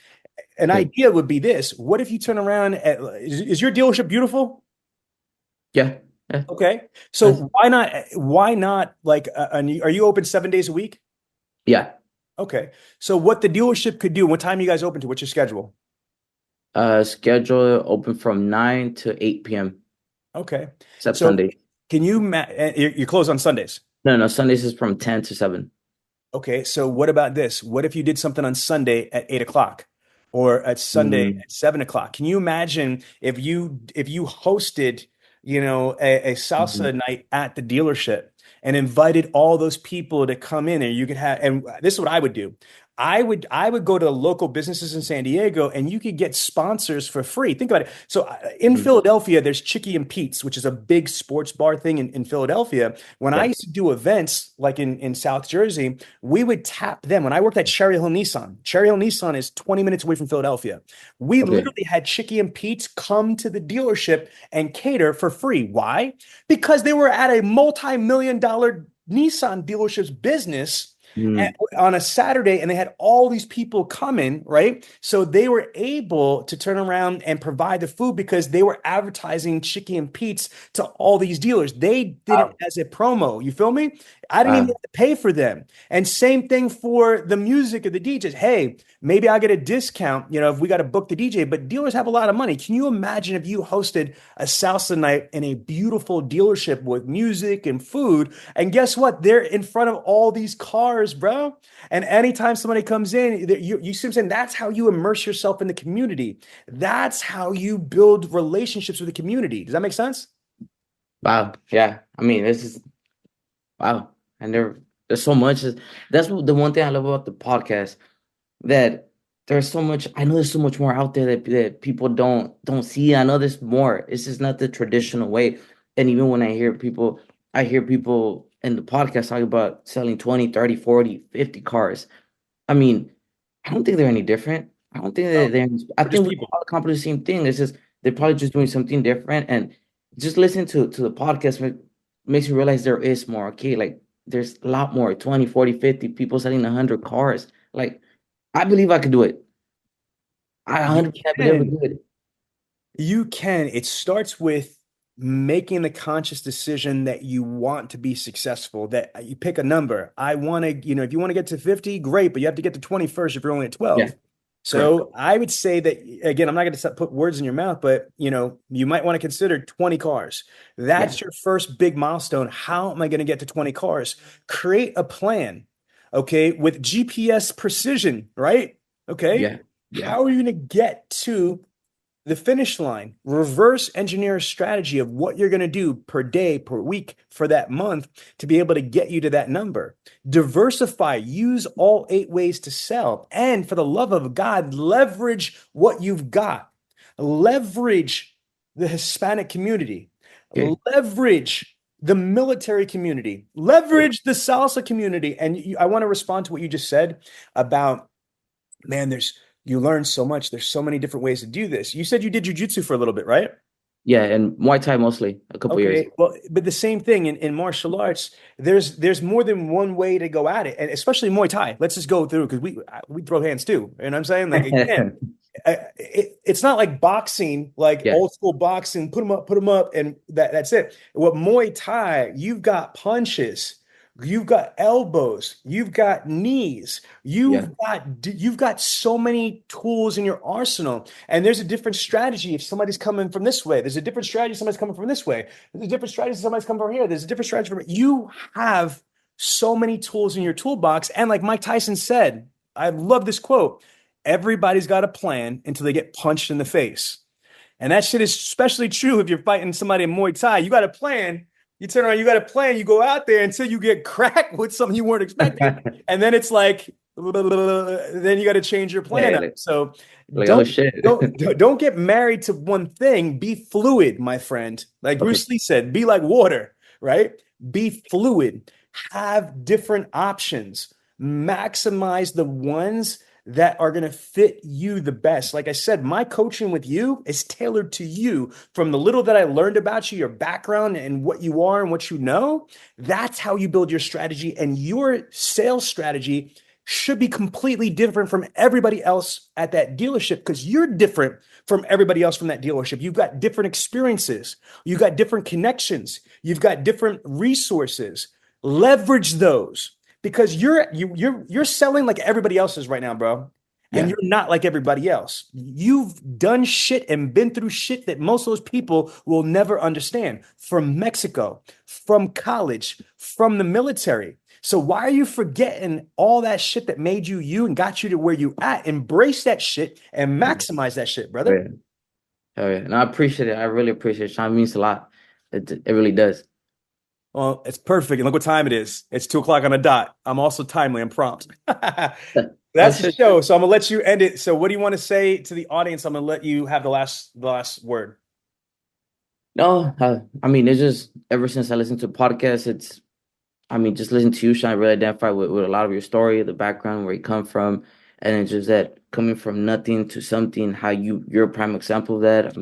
S1: An idea would be this. What if you turn around is your dealership beautiful?
S2: Yeah.
S1: Okay. So why not like, are you open 7 days a week?
S2: Yeah.
S1: Okay. So what the dealership could do, what time you guys open to? What's your schedule?
S2: Schedule open from 9 to 8 p.m.
S1: Okay.
S2: Except Sunday.
S1: Can you close on Sundays?
S2: No, Sundays is from 10 to 7.
S1: Okay. So what about this? What if you did something on Sunday at 8 o'clock or at Sunday at 7 o'clock? Can you imagine if you hosted, a salsa night at the dealership and invited all those people to come in and you could have, and this is what I would do. I would go to local businesses in San Diego and you could get sponsors for free. Think about it. So in Philadelphia, there's Chicky and Pete's, which is a big sports bar thing in Philadelphia. When I used to do events like in South Jersey, we would tap them. When I worked at Cherry Hill Nissan is 20 minutes away from Philadelphia. We literally had Chicky and Pete's come to the dealership and cater for free. Why? Because they were at a multi-million-dollar Nissan dealership's business on a Saturday, and they had all these people coming, right? So they were able to turn around and provide the food because they were advertising Chicky and Pete's to all these dealers. They did it as a promo. You feel me? I didn't even have to pay for them. And same thing for the music of the DJs. Hey, maybe I get a discount, if we got to book the DJ, but dealers have a lot of money. Can you imagine if you hosted a salsa night in a beautiful dealership with music and food? And guess what? They're in front of all these cars, bro. And anytime somebody comes in, you see what I'm saying? That's how you immerse yourself in the community. That's how you build relationships with the community. Does that make sense?
S2: Wow. Yeah. I mean, this is wow. And there's so much. That's the one thing I love about the podcast, that there's so much. I know there's so much more out there that people don't see. I know there's more. It's just not the traditional way. And even when I hear people in the podcast talking about selling 20, 30, 40, 50 cars. I mean, I don't think they're any different. I don't think I think we all accomplish the same thing. It's just they're probably just doing something different. And just listening to the podcast makes me realize there is more. Okay, like there's a lot more, 20, 40, 50 people selling 100 cars. Like, I believe I could do it. I 100% believe I could do it.
S1: You can. It starts with making the conscious decision that you want to be successful, that you pick a number. I want to, if you want to get to 50, great, but you have to get to 20 first if you're only at 12.
S2: Yeah, correct.
S1: So I would say that, again, I'm not going to put words in your mouth, but you might want to consider 20 cars.
S2: Yeah,
S1: That's your first big milestone. How am I going to get to 20 cars? Create a plan, okay, with GPS precision, right? Okay.
S2: yeah, yeah,
S1: How are you going to get to the finish line? Reverse engineer a strategy of what you're going to do per day, per week, for that month to be able to get you to that number. Diversify, use all 8 ways to sell. And for the love of God, leverage what you've got. Leverage the Hispanic community.
S2: okay.
S1: Leverage the military community. Leverage the salsa community. And I want to respond to what you just said about, man, you learn so much. There's so many different ways to do this. You said you did jujitsu for a little bit, right?
S2: Yeah, and Muay Thai mostly a couple years.
S1: Okay. Well, but the same thing in martial arts, there's more than one way to go at it, and especially Muay Thai. Let's just go through, because we throw hands too. You know what I'm saying? Like, again, it's not like boxing, like
S2: Yeah,
S1: old school boxing. Put them up, and that's it. What Muay Thai, you've got punches. You've got elbows, you've got knees,
S2: yeah,
S1: you've got so many tools in your arsenal. And there's a different strategy if somebody's coming from this way. There's a different strategy if somebody's coming from this way. There's a different strategy if somebody's coming from here. There's a different strategy from you. Have so many tools in your toolbox. And like Mike Tyson said, I love this quote: everybody's got a plan until they get punched in the face. And that shit is especially true if you're fighting somebody in Muay Thai. You got a plan. You turn around, you got a plan, you go out there until you get cracked with something you weren't expecting. And then it's like, then you got to change your plan up. So
S2: oh shit.
S1: don't get married to one thing. Be fluid, my friend. Like Bruce Lee said, be like water, right? Be fluid. Have different options. Maximize the ones that are going to fit you the best. Like I said, my coaching with you is tailored to you. From the little that I learned about you, your background and what you are and what you know, that's how you build your strategy. And your sales strategy should be completely different from everybody else at that dealership, because you're different from everybody else from that dealership. You've got different experiences. You've got different connections. You've got different resources. Leverage those. Because you're selling like everybody else is right now, bro. And
S2: Yeah,
S1: you're not like everybody else. You've done shit and been through shit that most of those people will never understand. From Mexico, from college, from the military. So why are you forgetting all that shit that made you you and got you to where you at? Embrace that shit and maximize that shit, brother.
S2: yeah. Oh yeah, and I appreciate it. I really appreciate it. Sean, it means a lot. It really does.
S1: Well, it's perfect. And look what time it is. It's 2:00 on the dot. I'm also timely and prompt. That's the show. So I'm gonna let you end it. So what do you want to say to the audience? I'm gonna let you have the last word.
S2: No, I mean, it's just ever since I listened to podcasts, just listening to you, Sean, I really identify with a lot of your story, the background, where you come from, and it's just that coming from nothing to something, how you're a prime example of that.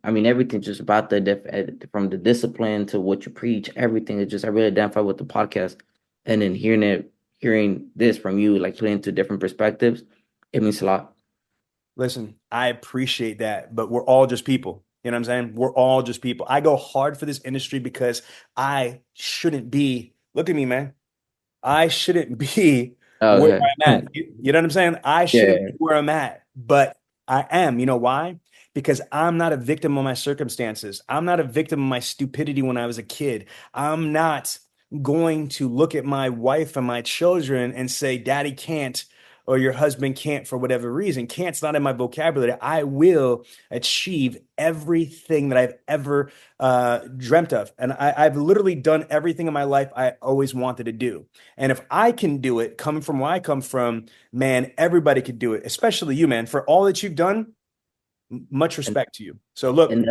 S2: I mean, everything just about from the discipline to what you preach, everything. It's just, I really identify with the podcast, and then hearing this from you, like put into different perspectives, it means a lot.
S1: Listen, I appreciate that, but we're all just people. You know what I'm saying? We're all just people. I go hard for this industry because I shouldn't be, look at me, man. I shouldn't be where I'm at. You know what I'm saying? I shouldn't be where I'm at, but I am. You know why? Because I'm not a victim of my circumstances. I'm not a victim of my stupidity when I was a kid. I'm not going to look at my wife and my children and say, Daddy can't, or your husband can't for whatever reason. Can't's not in my vocabulary. I will achieve everything that I've ever dreamt of. And I've literally done everything in my life I always wanted to do. And if I can do it, coming from where I come from, man, everybody could do it, especially you, man. For all that you've done, much respect to you. So look, it's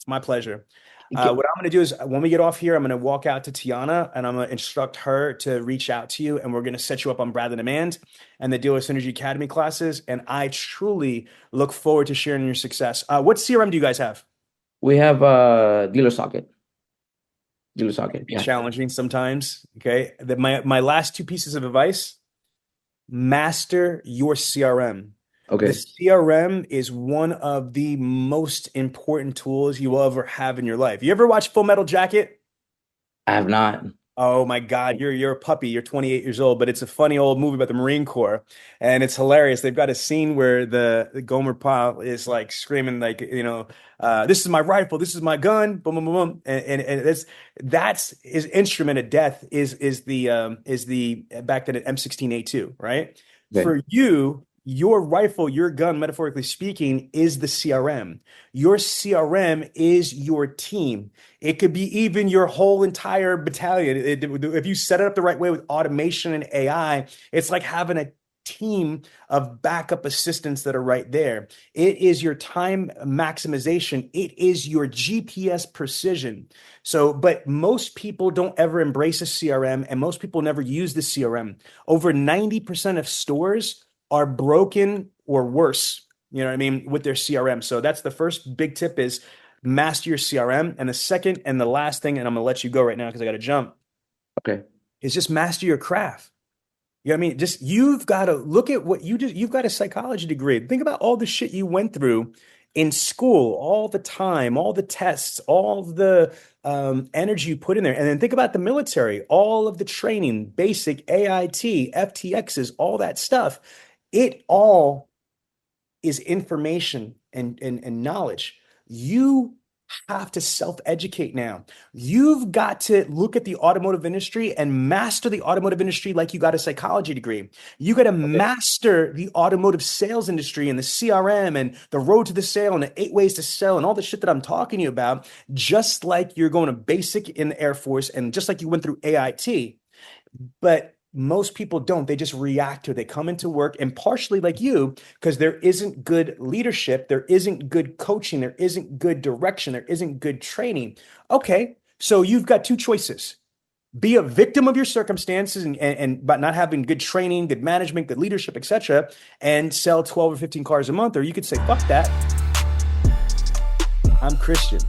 S1: my pleasure. What I'm going to do is when we get off here, I'm going to walk out to Tiana and I'm going to instruct her to reach out to you. And we're going to set you up on Brad the Demand and the Dealer Synergy Academy classes. And I truly look forward to sharing your success. What CRM do you guys have?
S2: We have Dealer Socket. Yeah.
S1: Challenging sometimes. Okay. My last two pieces of advice: master your CRM.
S2: Okay.
S1: The CRM is one of the most important tools you will ever have in your life. You ever watch Full Metal Jacket?
S2: I have not.
S1: Oh my God, you're a puppy. You're 28 years old, but it's a funny old movie about the Marine Corps, and it's hilarious. They've got a scene where the Gomer Pyle is like screaming, like, this is my rifle, this is my gun, boom, boom, boom, boom. And that's his instrument of death is the back then at M16A2, right?
S2: Okay.
S1: For you, your rifle, your gun, metaphorically speaking, is the CRM. Your CRM is your team. It could be even your whole entire battalion. If you set it up the right way with automation and AI, it's like having a team of backup assistants that are right there. It is your time maximization. It is your GPS precision. So, but most people don't ever embrace a CRM, and most people never use the CRM. Over 90% of stores are broken or worse, you know what I mean, with their CRM. So that's the first big tip, is master your CRM. And the second and the last thing, and I'm going to let you go right now because I got to jump.
S2: Okay.
S1: Is just master your craft. You know what I mean? Just, you've got to look at what you do. You've got a psychology degree. Think about all the shit you went through in school, all the time, all the tests, all the energy you put in there. And then think about the military, all of the training, basic AIT, FTXs, all that stuff. It all is information and knowledge. You have to self-educate now. You've got to look at the automotive industry and master the automotive industry like you got a psychology degree. You got to master the automotive sales industry and the CRM and the road to the sale and the 8 ways to sell and all the shit that I'm talking to you about, just like you're going to basic in the Air Force and just like you went through AIT. But most people don't. They just react to it. They come into work, and partially like you, because there isn't good leadership, there isn't good coaching, there isn't good direction, there isn't good training. Okay, so you've got two choices. Be a victim of your circumstances and but not having good training, good management, good leadership, etc., and sell 12 or 15 cars a month. Or you could say, fuck that. I'm Christian.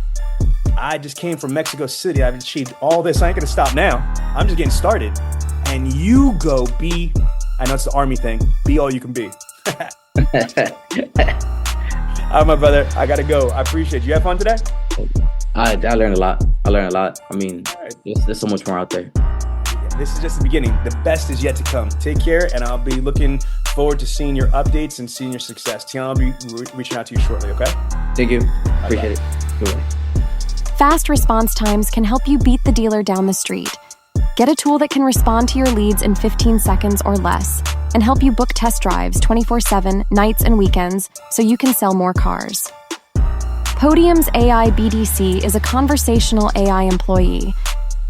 S1: I just came from Mexico City. I've achieved all this. I ain't gonna stop now. I'm just getting started. And you go be, I know it's the Army thing, be all you can be. All right, my brother, I got to go. I appreciate you. You have fun today?
S2: I learned a lot. I mean, there's so much more out there.
S1: Yeah, this is just the beginning. The best is yet to come. Take care, and I'll be looking forward to seeing your updates and seeing your success. Tiana will be reaching out to you shortly, okay?
S2: Thank you. Appreciate it. Goodbye.
S14: Fast response times can help you beat the dealer down the street. Get a tool that can respond to your leads in 15 seconds or less and help you book test drives 24/7, nights and weekends, so you can sell more cars. Podium's AI BDC is a conversational AI employee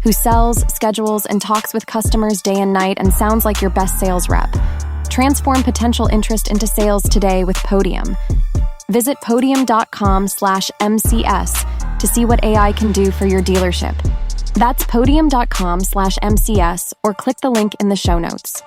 S14: who sells, schedules, and talks with customers day and night and sounds like your best sales rep. Transform potential interest into sales today with Podium. Visit podium.com/MCS to see what AI can do for your dealership. That's podium.com/MCS or click the link in the show notes.